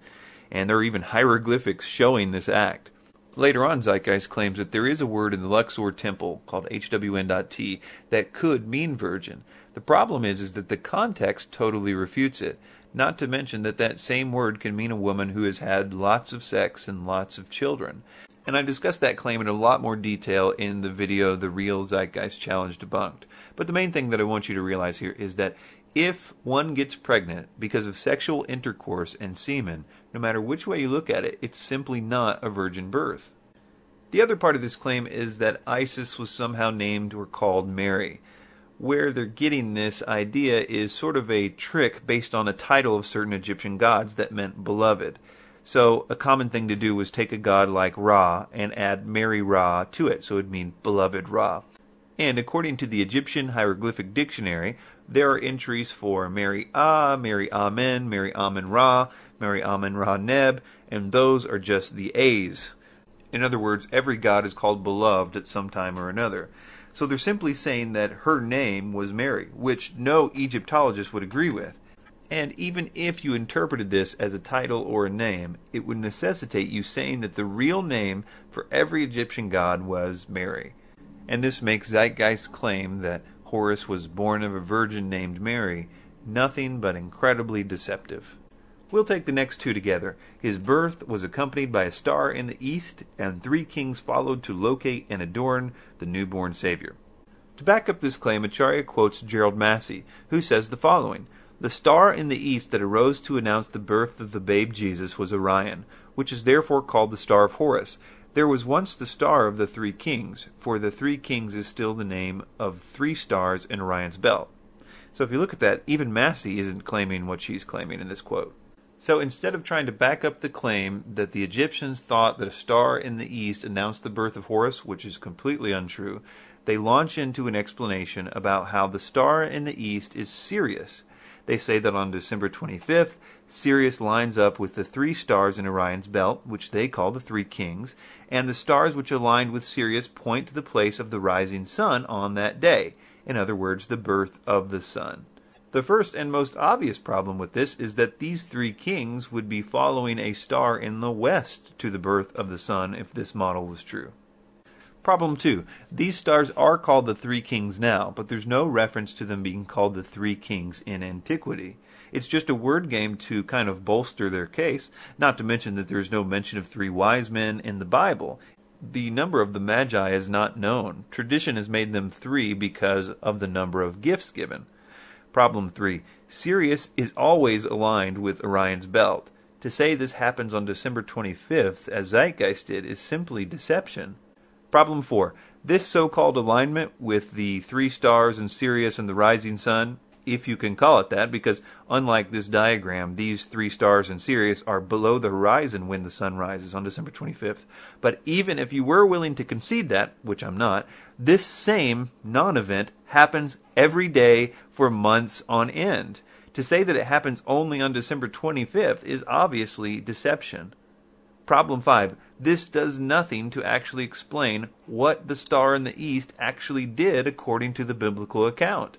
and there are even hieroglyphics showing this act. Later on, Zeitgeist claims that there is a word in the Luxor temple called HWN.T that could mean virgin. The problem is that the context totally refutes it, not to mention that that same word can mean a woman who has had lots of sex and lots of children. And I discussed that claim in a lot more detail in the video, The Real Zeitgeist Challenge Debunked. But the main thing that I want you to realize here is that if one gets pregnant because of sexual intercourse and semen, no matter which way you look at it, it's simply not a virgin birth. The other part of this claim is that Isis was somehow named or called Mary. Where they're getting this idea is sort of a trick based on a title of certain Egyptian gods that meant beloved. So a common thing to do was take a god like Ra and add Mary Ra to it, so it would mean beloved Ra. And according to the Egyptian Hieroglyphic Dictionary, there are entries for Mary Ah, Mary Amen, Mary Amen Ra, Mary Amen Ra Neb, and those are just the A's. In other words, every god is called beloved at some time or another. So they're simply saying that her name was Mary, which no Egyptologist would agree with. And even if you interpreted this as a title or a name, it would necessitate you saying that the real name for every Egyptian god was Mary. And this makes Zeitgeist's claim that Horus was born of a virgin named Mary nothing but incredibly deceptive. We'll take the next two together. His birth was accompanied by a star in the east, and 3 kings followed to locate and adorn the newborn Savior. To back up this claim, Acharya quotes Gerald Massey, who says the following: "The star in the east that arose to announce the birth of the babe Jesus was Orion, which is therefore called the Star of Horus. There was once the star of the 3 kings, for the 3 kings is still the name of 3 stars in Orion's belt." So if you look at that, even Massey isn't claiming what she's claiming in this quote. So instead of trying to back up the claim that the Egyptians thought that a star in the east announced the birth of Horus, which is completely untrue, they launch into an explanation about how the star in the east is Sirius. They say that on December 25th, Sirius lines up with the 3 stars in Orion's belt, which they call the 3 kings, and the stars which aligned with Sirius point to the place of the rising sun on that day. In other words, the birth of the sun. The first and most obvious problem with this is that these 3 kings would be following a star in the west to the birth of the sun if this model was true. Problem 2. These stars are called the 3 kings now, but there's no reference to them being called the 3 kings in antiquity. It's just a word game to kind of bolster their case, not to mention that there's no mention of 3 wise men in the Bible. The number of the Magi is not known. Tradition has made them 3 because of the number of gifts given. Problem 3. Sirius is always aligned with Orion's belt. To say this happens on December 25th, as Zeitgeist did, is simply deception. Problem 4. This so-called alignment with the 3 stars in Sirius and the rising sun, if you can call it that, because unlike this diagram, these 3 stars in Sirius are below the horizon when the sun rises on December 25th. But even if you were willing to concede that, which I'm not, this same non-event happens every day for months on end. To say that it happens only on December 25th is obviously deception. Problem 5. This does nothing to actually explain what the star in the east actually did according to the biblical account.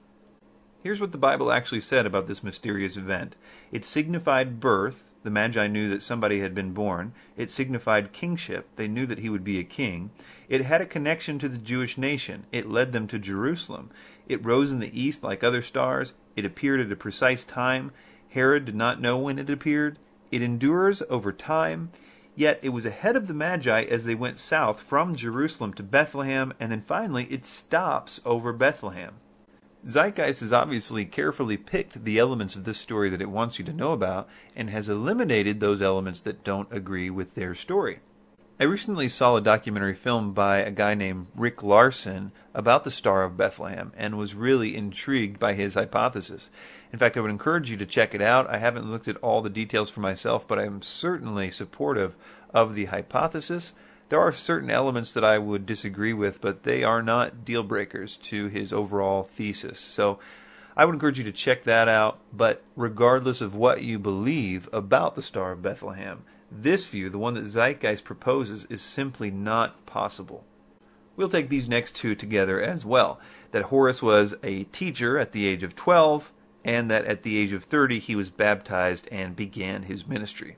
Here's what the Bible actually said about this mysterious event. It signified birth. The Magi knew that somebody had been born. It signified kingship. They knew that he would be a king. It had a connection to the Jewish nation. It led them to Jerusalem. It rose in the east like other stars. It appeared at a precise time. Herod did not know when it appeared. It endures over time. Yet it was ahead of the Magi as they went south from Jerusalem to Bethlehem, and then finally it stops over Bethlehem. Zeitgeist has obviously carefully picked the elements of this story that it wants you to know about, and has eliminated those elements that don't agree with their story. I recently saw a documentary film by a guy named Rick Larson about the Star of Bethlehem, and was really intrigued by his hypothesis. In fact, I would encourage you to check it out. I haven't looked at all the details for myself, but I am certainly supportive of the hypothesis. There are certain elements that I would disagree with, but they are not deal breakers to his overall thesis. So I would encourage you to check that out. But regardless of what you believe about the Star of Bethlehem, this view, the one that Zeitgeist proposes, is simply not possible. We'll take these next two together as well. That Horace was a teacher at the age of 12, and that at the age of 30 he was baptized and began his ministry.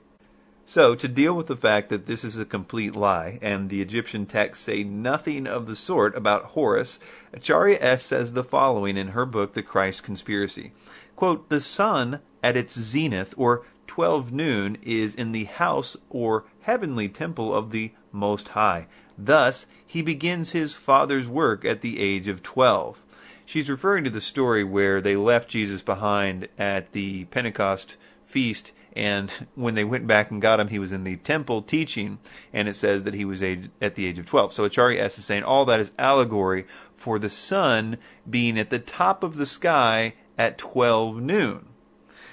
So, to deal with the fact that this is a complete lie, and the Egyptian texts say nothing of the sort about Horus, Acharya S. says the following in her book, The Christ Conspiracy. Quote, "The sun at its zenith, or 12 noon, is in the house or heavenly temple of the Most High. Thus, he begins his Father's work at the age of 12. She's referring to the story where they left Jesus behind at the Pentecost feast, and when they went back and got him, he was in the temple teaching, and it says that he was at the age of 12. So Acharya S. is saying all that is allegory for the sun being at the top of the sky at 12 noon.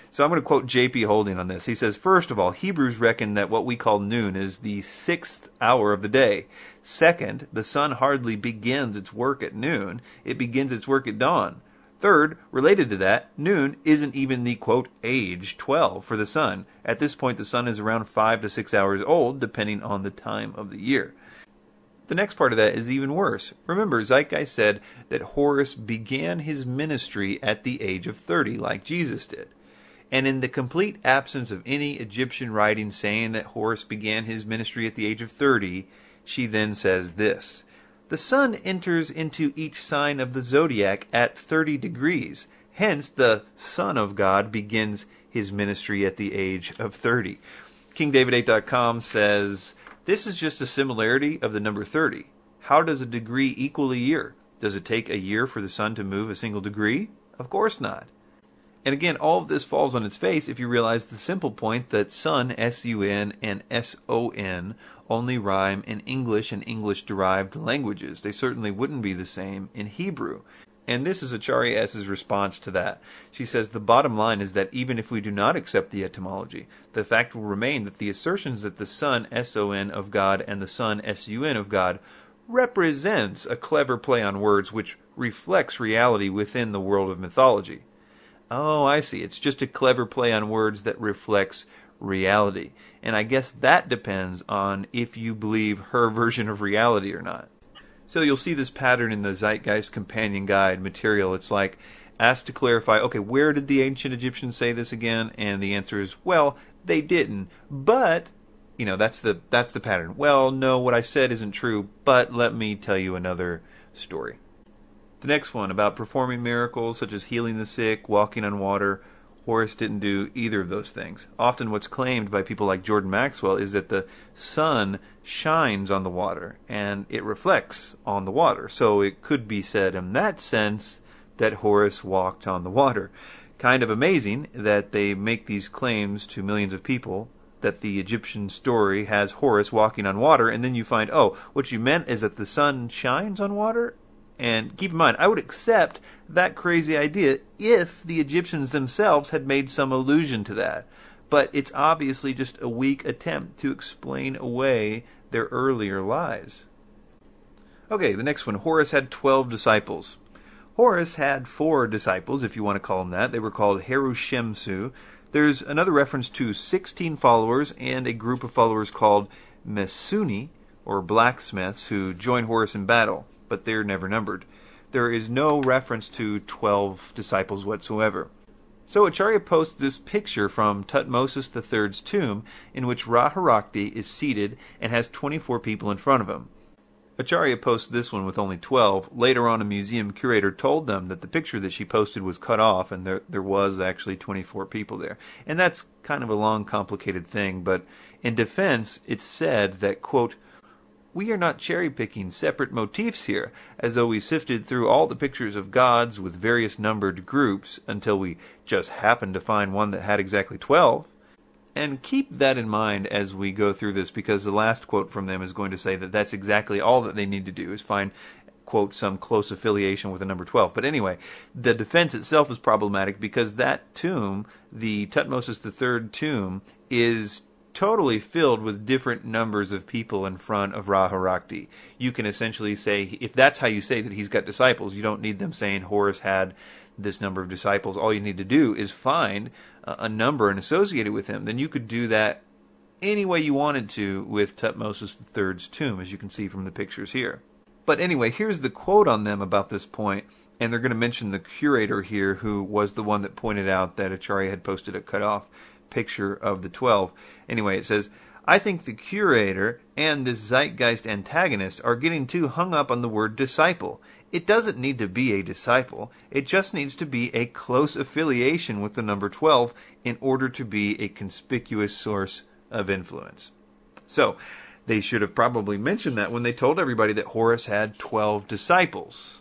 So I'm going to quote J.P. Holding on this. He says, first of all, Hebrews reckon that what we call noon is the 6th hour of the day. Second, the sun hardly begins its work at noon. It begins its work at dawn. Third, related to that, noon isn't even the, quote, age 12 for the sun. At this point, the sun is around 5 to 6 hours old, depending on the time of the year. The next part of that is even worse. Remember, Zeitgeist said that Horus began his ministry at the age of 30, like Jesus did. And in the complete absence of any Egyptian writing saying that Horus began his ministry at the age of 30, she then says this. The sun enters into each sign of the zodiac at 30 degrees. Hence, the Son of God begins his ministry at the age of 30. KingDavid8.com says, this is just a similarity of the number 30. How does a degree equal a year? Does it take a year for the sun to move a single degree? Of course not. And again, all of this falls on its face if you realize the simple point that sun, S-U-N, and S-O-N only rhyme in English and English-derived languages. They certainly wouldn't be the same in Hebrew. And this is Acharya S.'s response to that. She says, the bottom line is that even if we do not accept the etymology, the fact will remain that the assertions that the sun, S-O-N, of God and the sun, S-U-N, of God represents a clever play on words which reflects reality within the world of mythology. Oh, I see. It's just a clever play on words that reflects reality. And I guess that depends on if you believe her version of reality or not. So you'll see this pattern in the Zeitgeist Companion Guide material. It's like, asked to clarify, okay, where did the ancient Egyptians say this again? And the answer is, well, they didn't. But, you know, that's the pattern. Well, no, what I said isn't true, but let me tell you another story. The next one, about performing miracles such as healing the sick, walking on water. Horus didn't do either of those things. Often what's claimed by people like Jordan Maxwell is that the sun shines on the water and it reflects on the water. So it could be said in that sense that Horus walked on the water. Kind of amazing that they make these claims to millions of people that the Egyptian story has Horus walking on water, and then you find, oh, what you meant is that the sun shines on water? And keep in mind, I would accept that crazy idea if the Egyptians themselves had made some allusion to that. But it's obviously just a weak attempt to explain away their earlier lies. Okay, the next one. Horus had 12 disciples. Horus had 4 disciples, if you want to call them that. They were called Harushemsu. There's another reference to 16 followers and a group of followers called Mesuni, or blacksmiths, who joined Horus in battle, but they're never numbered. There is no reference to 12 disciples whatsoever. So Acharya posts this picture from Tutmosis III's tomb in which Ra-Harakti is seated and has 24 people in front of him. Acharya posts this one with only 12. Later on, a museum curator told them that the picture that she posted was cut off and there was actually 24 people there. And that's kind of a long, complicated thing, but In defense, it's said that, quote, "We are not cherry-picking separate motifs here, as though we sifted through all the pictures of gods with various numbered groups until we just happened to find one that had exactly 12. And keep that in mind as we go through this, because the last quote from them is going to say that that's exactly all that they need to do is find, quote, some close affiliation with the number 12. But anyway, the defense itself is problematic because that tomb, the Tutmosis III tomb, is totally filled with different numbers of people in front of Ra-Harakti. You can essentially say, if that's how you say that he's got disciples, you don't need them saying Horus had this number of disciples. All you need to do is find a number and associate it with him. Then you could do that any way you wanted to with Tutmosis III's tomb, as you can see from the pictures here. But anyway, here's the quote on them about this point, and they're going to mention the curator here, who was the one that pointed out that Acharya had posted a cut-off picture of the 12. Anyway, it says, "I think the curator and this Zeitgeist antagonist are getting too hung up on the word disciple. It doesn't need to be a disciple. It just needs to be a close affiliation with the number 12 in order to be a conspicuous source of influence." So, they should have probably mentioned that when they told everybody that Horus had 12 disciples.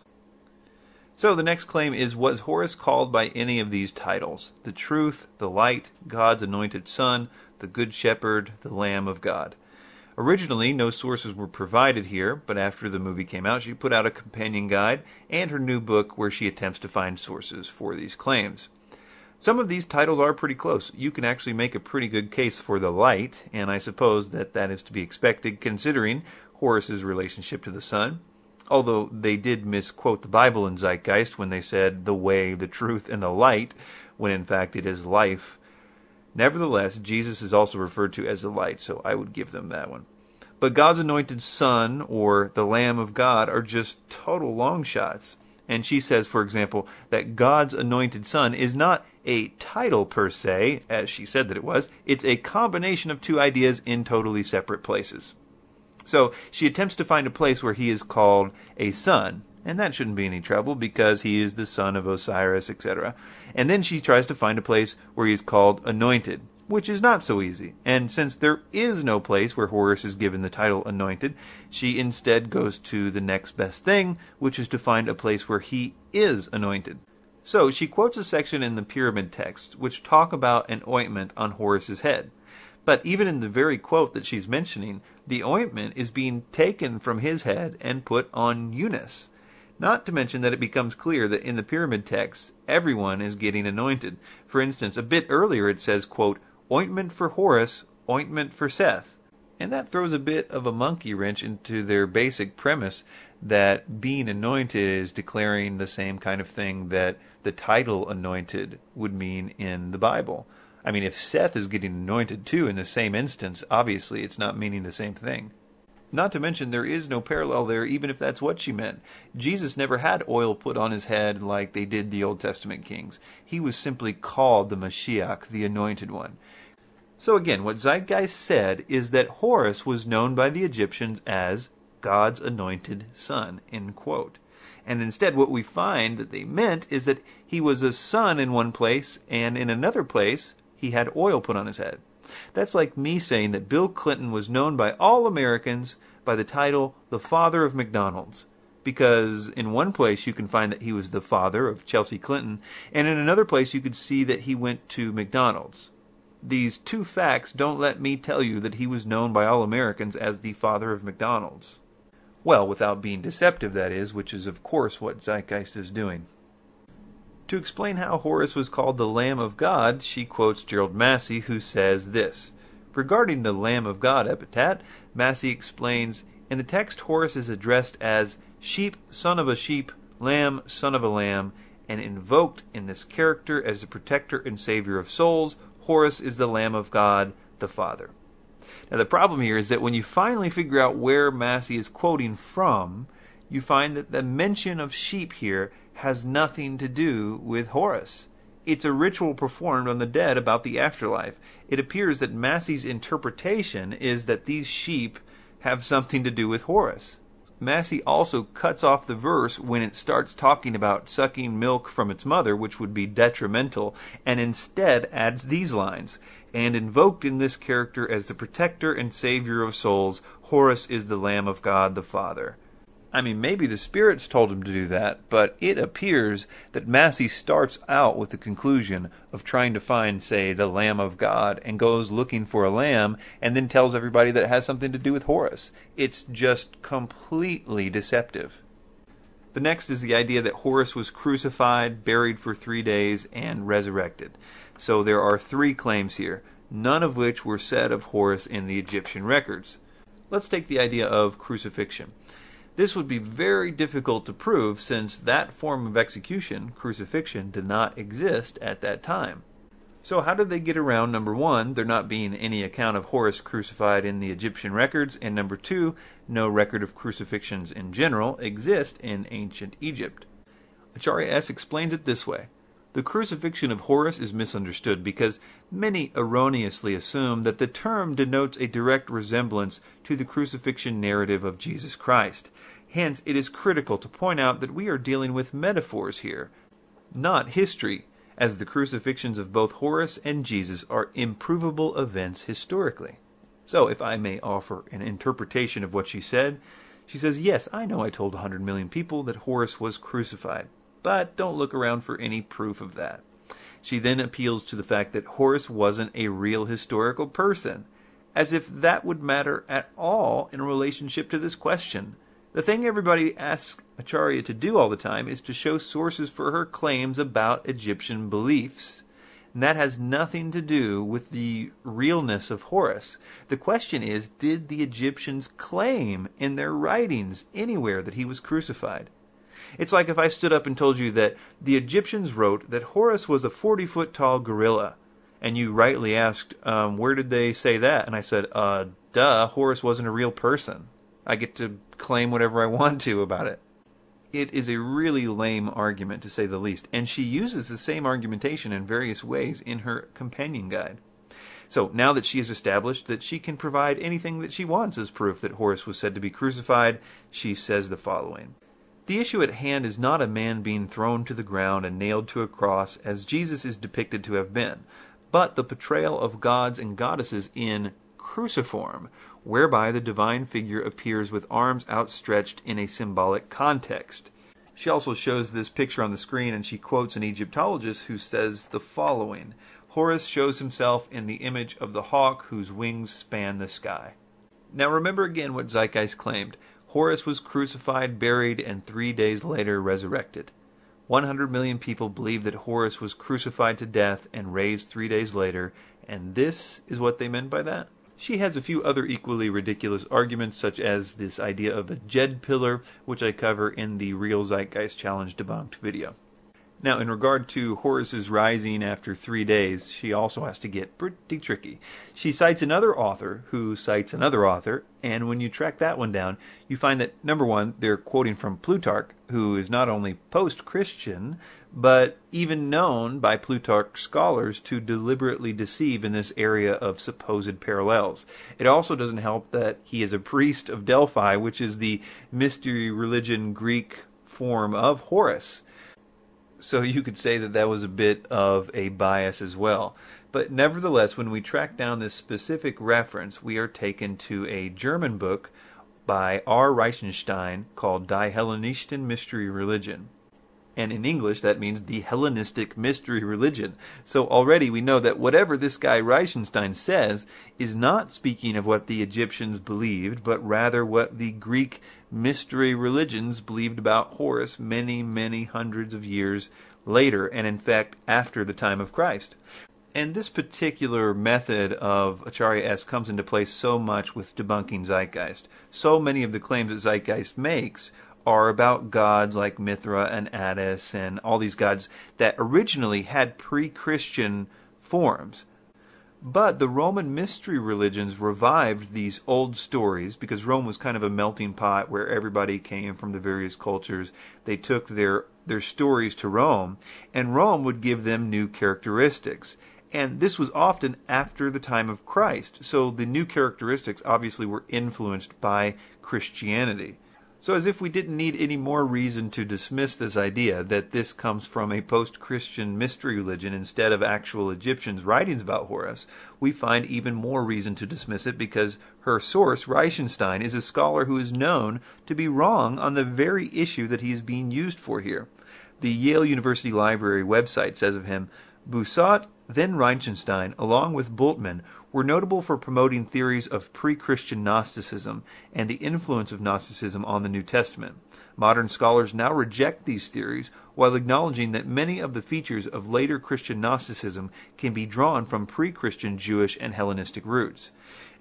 So the next claim is, was Horus called by any of these titles? The Truth, the Light, God's Anointed Son, the Good Shepherd, the Lamb of God. Originally, no sources were provided here, but after the movie came out, she put out a companion guide and her new book where she attempts to find sources for these claims. Some of these titles are pretty close. You can actually make a pretty good case for the Light, and I suppose that that is to be expected considering Horus's relationship to the sun. Although they did misquote the Bible in Zeitgeist when they said the way, the truth, and the light, when in fact it is life. Nevertheless, Jesus is also referred to as the light, so I would give them that one. But God's Anointed Son, or the Lamb of God, are just total long shots. And she says, for example, that God's Anointed Son is not a title per se, as she said that it was. It's a combination of two ideas in totally separate places. So she attempts to find a place where he is called a son, and that shouldn't be any trouble because he is the son of Osiris, etc. And then she tries to find a place where he is called anointed, which is not so easy. And since there is no place where Horus is given the title anointed, she instead goes to the next best thing, which is to find a place where he is anointed. So she quotes a section in the pyramid texts which talk about an ointment on Horus's head. But even in the very quote that she's mentioning, the ointment is being taken from his head and put on Eunice. Not to mention that it becomes clear that in the pyramid texts, everyone is getting anointed. For instance, a bit earlier it says, quote, "Ointment for Horus, ointment for Seth." And that throws a bit of a monkey wrench into their basic premise that being anointed is declaring the same kind of thing that the title anointed would mean in the Bible. I mean, if Seth is getting anointed too in the same instance, obviously it's not meaning the same thing. Not to mention there is no parallel there, even if that's what she meant. Jesus never had oil put on his head like they did the Old Testament kings. He was simply called the Mashiach, the Anointed One. So again, what Zeitgeist said is that Horus was known by the Egyptians as God's Anointed Son, end quote. And instead what we find that they meant is that he was a son in one place, and in another place he had oil put on his head. That's like me saying that Bill Clinton was known by all Americans by the title the Father of McDonald's. Because in one place you can find that he was the father of Chelsea Clinton, and in another place you could see that he went to McDonald's. These two facts don't let me tell you that he was known by all Americans as the Father of McDonald's. Well, without being deceptive, that is, which is of course what Zeitgeist is doing. To explain how Horus was called the Lamb of God, she quotes Gerald Massey, who says this. Regarding the Lamb of God epithet, Massey explains, in the text Horus is addressed as sheep, son of a sheep, lamb, son of a lamb, and invoked in this character as the protector and savior of souls. Horus is the Lamb of God, the Father. Now the problem here is that when you finally figure out where Massey is quoting from, you find that the mention of sheep here has nothing to do with Horus. It's a ritual performed on the dead about the afterlife. It appears that Massey's interpretation is that these sheep have something to do with Horus. Massey also cuts off the verse when it starts talking about sucking milk from its mother, which would be detrimental, and instead adds these lines: "And invoked in this character as the protector and savior of souls, Horus is the Lamb of God the Father." I mean, maybe the spirits told him to do that, but it appears that Massey starts out with the conclusion of trying to find, say, the Lamb of God, and goes looking for a lamb, and then tells everybody that it has something to do with Horus. It's just completely deceptive. The next is the idea that Horus was crucified, buried for 3 days, and resurrected. So there are 3 claims here, none of which were said of Horus in the Egyptian records. Let's take the idea of crucifixion. This would be very difficult to prove since that form of execution, crucifixion, did not exist at that time. So how did they get around, number 1, there not being any account of Horus crucified in the Egyptian records, and number 2, no record of crucifixions in general exist in ancient Egypt? Acharya S. explains it this way. The crucifixion of Horus is misunderstood because many erroneously assume that the term denotes a direct resemblance to the crucifixion narrative of Jesus Christ. Hence, it is critical to point out that we are dealing with metaphors here, not history, as the crucifixions of both Horus and Jesus are improvable events historically. So, if I may offer an interpretation of what she said, she says, yes, I know I told 100 million people that Horus was crucified, but don't look around for any proof of that. She then appeals to the fact that Horus wasn't a real historical person, as if that would matter at all in relationship to this question. The thing everybody asks Acharya to do all the time is to show sources for her claims about Egyptian beliefs. And that has nothing to do with the realness of Horus. The question is, did the Egyptians claim in their writings anywhere that he was crucified? It's like if I stood up and told you that the Egyptians wrote that Horus was a 40-foot tall gorilla, and you rightly asked, where did they say that? And I said, duh, Horus wasn't a real person. I get to claim whatever I want to about it. It is a really lame argument, to say the least, and she uses the same argumentation in various ways in her companion guide. So now that she has established that she can provide anything that she wants as proof that Horus was said to be crucified, she says the following. The issue at hand is not a man being thrown to the ground and nailed to a cross as Jesus is depicted to have been, but the portrayal of gods and goddesses in cruciform, whereby the divine figure appears with arms outstretched in a symbolic context. She also shows this picture on the screen, and she quotes an Egyptologist who says the following. Horus shows himself in the image of the hawk whose wings span the sky. Now remember again what Zeitgeist claimed. Horus was crucified, buried, and 3 days later resurrected. 100 million people believe that Horus was crucified to death and raised 3 days later, and this is what they meant by that? She has a few other equally ridiculous arguments, such as this idea of a Jed pillar, which I cover in the Real Zeitgeist Challenge Debunked video. Now, in regard to Horus's rising after 3 days, she also has to get pretty tricky. She cites another author who cites another author, and when you track that one down, you find that, number one, they're quoting from Plutarch, who is not only post-Christian, but even known by Plutarch scholars to deliberately deceive in this area of supposed parallels. It also doesn't help that he is a priest of Delphi, which is the mystery religion Greek form of Horus. So you could say that that was a bit of a bias as well. But nevertheless, when we track down this specific reference, we are taken to a German book by R. Reichenstein called Die Hellenistischen Mystery Religion. And in English, that means the Hellenistic Mystery Religion. So already we know that whatever this guy Reichenstein says is not speaking of what the Egyptians believed, but rather what the Greek mystery religions believed about Horus many, many hundreds of years later, and in fact after the time of Christ. And this particular method of Acharya S comes into play so much with debunking Zeitgeist. So many of the claims that Zeitgeist makes are about gods like Mithra and Attis and all these gods that originally had pre-Christian forms. But the Roman mystery religions revived these old stories because Rome was kind of a melting pot where everybody came from the various cultures. They took their stories to Rome, and Rome would give them new characteristics. And this was often after the time of Christ, so the new characteristics obviously were influenced by Christianity. So as if we didn't need any more reason to dismiss this idea that this comes from a post-Christian mystery religion instead of actual Egyptians' writings about Horus, we find even more reason to dismiss it because her source, Reichenstein, is a scholar who is known to be wrong on the very issue that he is being used for here. The Yale University Library website says of him, Boussaint, then Reichenstein, along with Bultmann, were notable for promoting theories of pre-Christian Gnosticism and the influence of Gnosticism on the New Testament. Modern scholars now reject these theories while acknowledging that many of the features of later Christian Gnosticism can be drawn from pre-Christian Jewish and Hellenistic roots.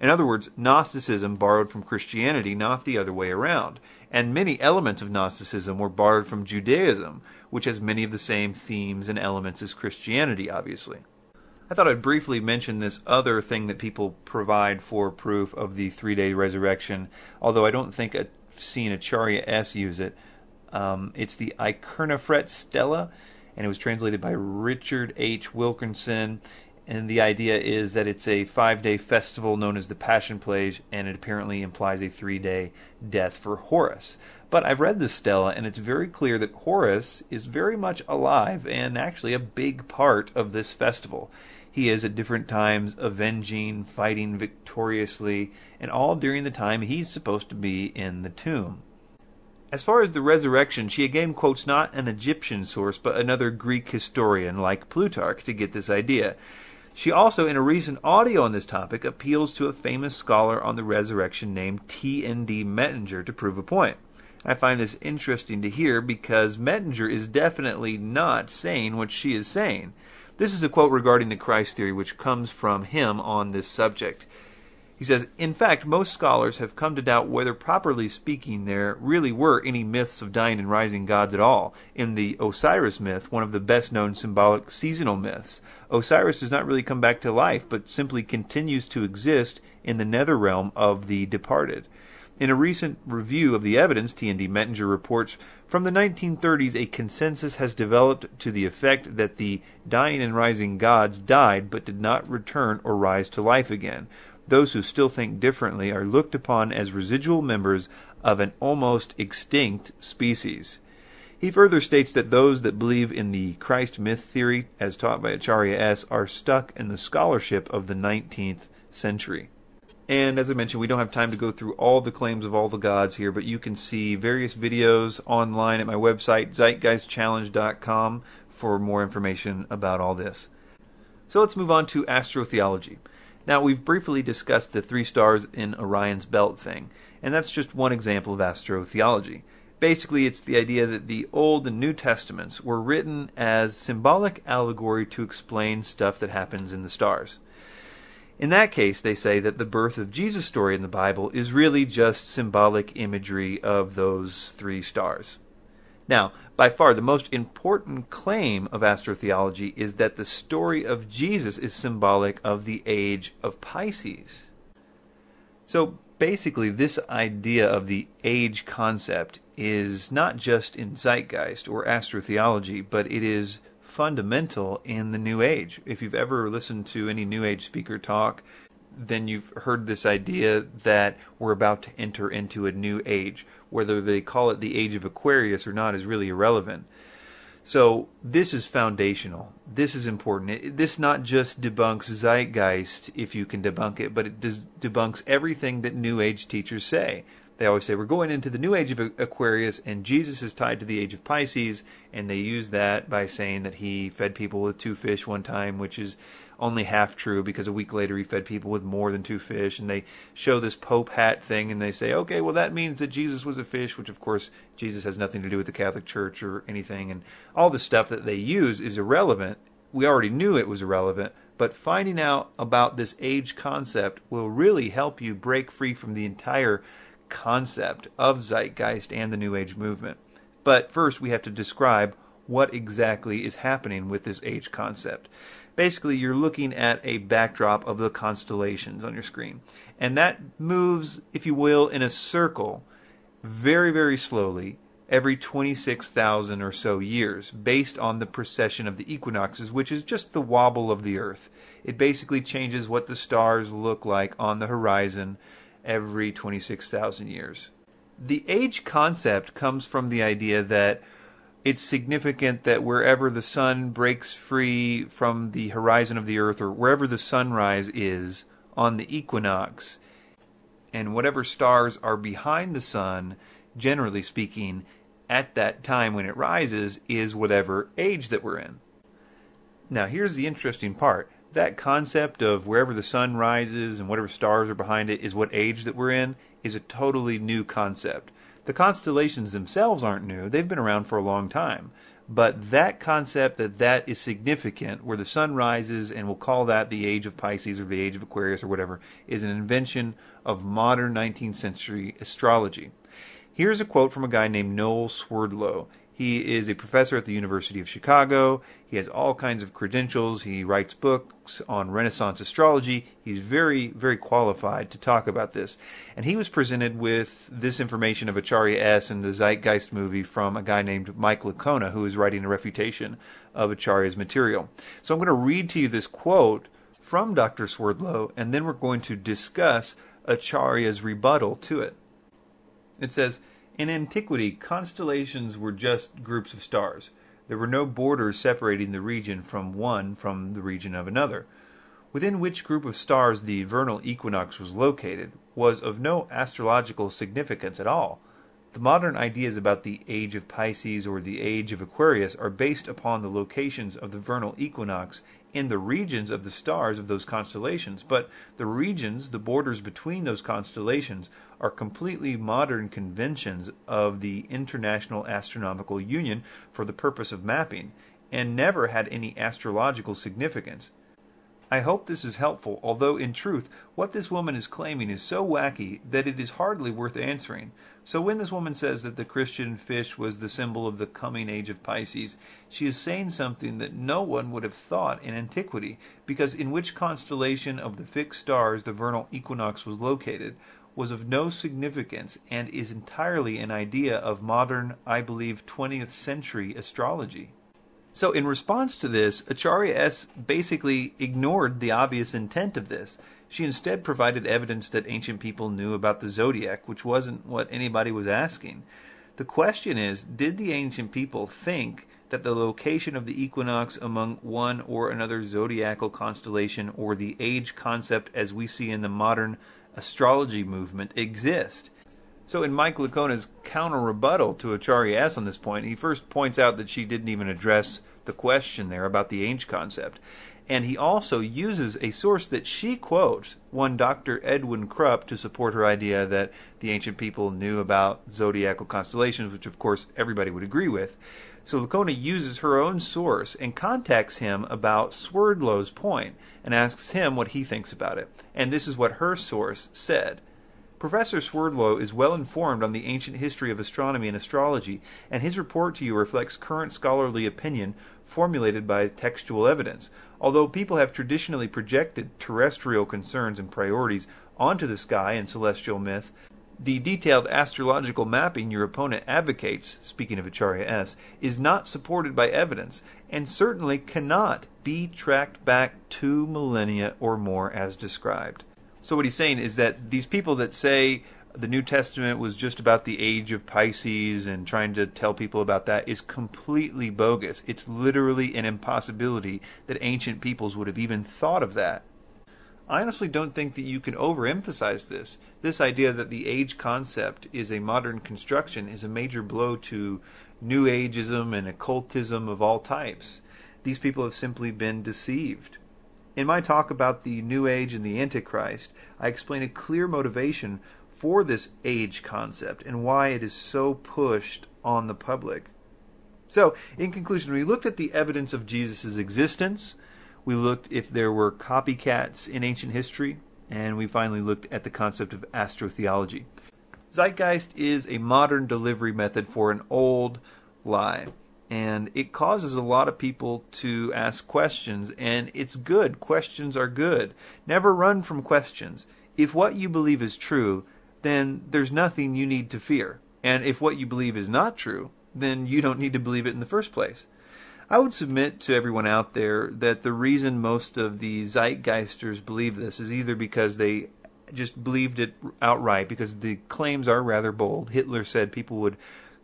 In other words, Gnosticism borrowed from Christianity, not the other way around. And many elements of Gnosticism were borrowed from Judaism, which has many of the same themes and elements as Christianity, obviously. I thought I'd briefly mention this other thing that people provide for proof of the three-day resurrection, although I don't think I've seen Acharya S. use it. It's the Ikernafret Stela, and it was translated by Richard H. Wilkinson. And the idea is that it's a 5-day festival known as the Passion Play, and it apparently implies a 3-day death for Horus. But I've read the Stela, and it's very clear that Horus is very much alive and actually a big part of this festival. He is at different times avenging, fighting victoriously, and all during the time he's supposed to be in the tomb. As far as the resurrection, she again quotes not an Egyptian source, but another Greek historian like Plutarch to get this idea. She also, in a recent audio on this topic, appeals to a famous scholar on the resurrection named T.N.D. Mettinger to prove a point. I find this interesting to hear because Mettinger is definitely not saying what she is saying. This is a quote regarding the Christ theory which comes from him on this subject. He says, in fact, most scholars have come to doubt whether, properly speaking, there really were any myths of dying and rising gods at all. In the Osiris myth, one of the best-known symbolic seasonal myths, Osiris does not really come back to life, but simply continues to exist in the nether realm of the departed. In a recent review of the evidence, T.N.D. Mettinger reports, from the 1930s a consensus has developed to the effect that the dying and rising gods died but did not return or rise to life again. Those who still think differently are looked upon as residual members of an almost extinct species. He further states that those that believe in the Christ myth theory, as taught by Acharya S., are stuck in the scholarship of the 19th century. And as I mentioned, we don't have time to go through all the claims of all the gods here, but you can see various videos online at my website, zeitgeistchallenge.com, for more information about all this. So let's move on to astrotheology. Now, we've briefly discussed the 3 stars in Orion's belt thing, and that's just one example of astrotheology. Basically, it's the idea that the Old and New Testaments were written as symbolic allegory to explain stuff that happens in the stars. In that case, they say that the birth of Jesus story in the Bible is really just symbolic imagery of those 3 stars. Now, by far the most important claim of astrotheology is that the story of Jesus is symbolic of the age of Pisces. So basically, this idea of the age concept is not just in Zeitgeist or astrotheology, but it is fundamental in the New Age. If you've ever listened to any New Age speaker talk, then you've heard this idea that we're about to enter into a new age. Whether they call it the age of Aquarius or not is really irrelevant. So this is foundational. This is important. This not just debunks Zeitgeist, if you can debunk it, but it debunks everything that New Age teachers say. They always say, we're going into the new age of Aquarius, and Jesus is tied to the age of Pisces, and they use that by saying that he fed people with 2 fish one time, which is only half true, because a week later he fed people with more than 2 fish, and they show this Pope hat thing, and they say, okay, well that means that Jesus was a fish, which of course Jesus has nothing to do with the Catholic Church or anything, and all the stuff that they use is irrelevant. We already knew it was irrelevant, but finding out about this age concept will really help you break free from the entire concept of Zeitgeist and the New Age movement. But first we have to describe what exactly is happening with this age concept. Basically, you're looking at a backdrop of the constellations on your screen, and that moves, if you will, in a circle very, very slowly every 26,000 or so years, based on the precession of the equinoxes, which is just the wobble of the Earth. It basically changes what the stars look like on the horizon every 26,000 years. The age concept comes from the idea that it's significant that wherever the sun breaks free from the horizon of the earth, or wherever the sunrise is on the equinox, and whatever stars are behind the sun, generally speaking, at that time when it rises, is whatever age that we're in. Now, here's the interesting part. That concept of wherever the sun rises and whatever stars are behind it is what age that we're in is a totally new concept. The constellations themselves aren't new. They've been around for a long time. But that concept that is significant, where the sun rises, and we'll call that the age of Pisces or the age of Aquarius or whatever, is an invention of modern 19th century astrology. Here's a quote from a guy named Noel Swerdlow. He is a professor at the University of Chicago. He has all kinds of credentials. He writes books on Renaissance astrology. He's very, very qualified to talk about this. And he was presented with this information of Acharya S. and the Zeitgeist movie from a guy named Mike Licona, who is writing a refutation of Acharya's material. So I'm going to read to you this quote from Dr. Swerdlow, and then we're going to discuss Acharya's rebuttal to it. It says, "In antiquity, constellations were just groups of stars. There were no borders separating the region from the region of another. Within which group of stars the vernal equinox was located was of no astrological significance at all. The modern ideas about the age of Pisces or the age of Aquarius are based upon the locations of the vernal equinox in the regions of the stars of those constellations, but the regions, the borders between those constellations, are completely modern conventions of the International Astronomical Union for the purpose of mapping, and never had any astrological significance. I hope this is helpful, although in truth, what this woman is claiming is so wacky that it is hardly worth answering. So when this woman says that the Christian fish was the symbol of the coming age of Pisces, she is saying something that no one would have thought in antiquity, because in which constellation of the fixed stars the vernal equinox was located was of no significance and is entirely an idea of modern, I believe, 20th century astrology." So in response to this, Acharya S. basically ignored the obvious intent of this. She instead provided evidence that ancient people knew about the zodiac, which wasn't what anybody was asking. The question is, did the ancient people think that the location of the equinox among one or another zodiacal constellation, or the age concept as we see in the modern astrology movement, exist? So in Mike Licona's counter-rebuttal to Acharya S. on this point, he first points out that she didn't even address the question there about the age concept. And he also uses a source that she quotes, one Dr. Edwin Krupp, to support her idea that the ancient people knew about zodiacal constellations, which of course everybody would agree with. So Licona uses her own source and contacts him about Swerdlow's point and asks him what he thinks about it. And this is what her source said. "Professor Swerdlow is well informed on the ancient history of astronomy and astrology, and his report to you reflects current scholarly opinion formulated by textual evidence. Although people have traditionally projected terrestrial concerns and priorities onto the sky and celestial myth, the detailed astrological mapping your opponent advocates," speaking of Acharya S., "is not supported by evidence, and certainly cannot be tracked back 2 millennia or more as described." So what he's saying is that these people that say the New Testament was just about the age of Pisces and trying to tell people about that is completely bogus. It's literally an impossibility that ancient peoples would have even thought of that. I honestly don't think that you can overemphasize this. This idea that the age concept is a modern construction is a major blow to New Ageism and occultism of all types. These people have simply been deceived. In my talk about the New Age and the Antichrist, I explain a clear motivation for this age concept and why it is so pushed on the public. So, in conclusion, we looked at the evidence of Jesus' existence, we looked if there were copycats in ancient history, and we finally looked at the concept of astrotheology. Zeitgeist is a modern delivery method for an old lie. And it causes a lot of people to ask questions, and it's good. Questions are good. Never run from questions. If what you believe is true, then there's nothing you need to fear. And if what you believe is not true, then you don't need to believe it in the first place. I would submit to everyone out there that the reason most of the Zeitgeisters believe this is either because they just believed it outright because the claims are rather bold. Hitler said people would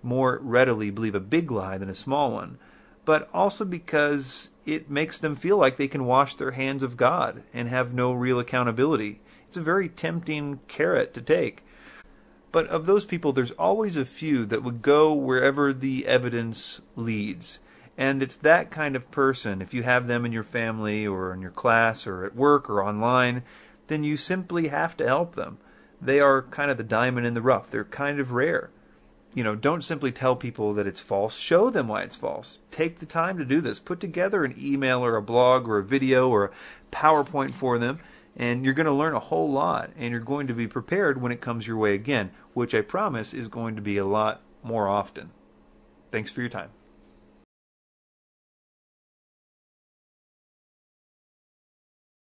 more readily believe a big lie than a small one, but also because it makes them feel like they can wash their hands of God and have no real accountability. It's a very tempting carrot to take. But of those people, there's always a few that would go wherever the evidence leads. And it's that kind of person, if you have them in your family or in your class or at work or online, then you simply have to help them. They are kind of the diamond in the rough. They're kind of rare. Don't simply tell people that it's false. Show them why it's false. Take the time to do this. Put together an email or a blog or a video or a PowerPoint for them, and you're going to learn a whole lot, and you're going to be prepared when it comes your way again, which I promise is going to be a lot more often. Thanks for your time.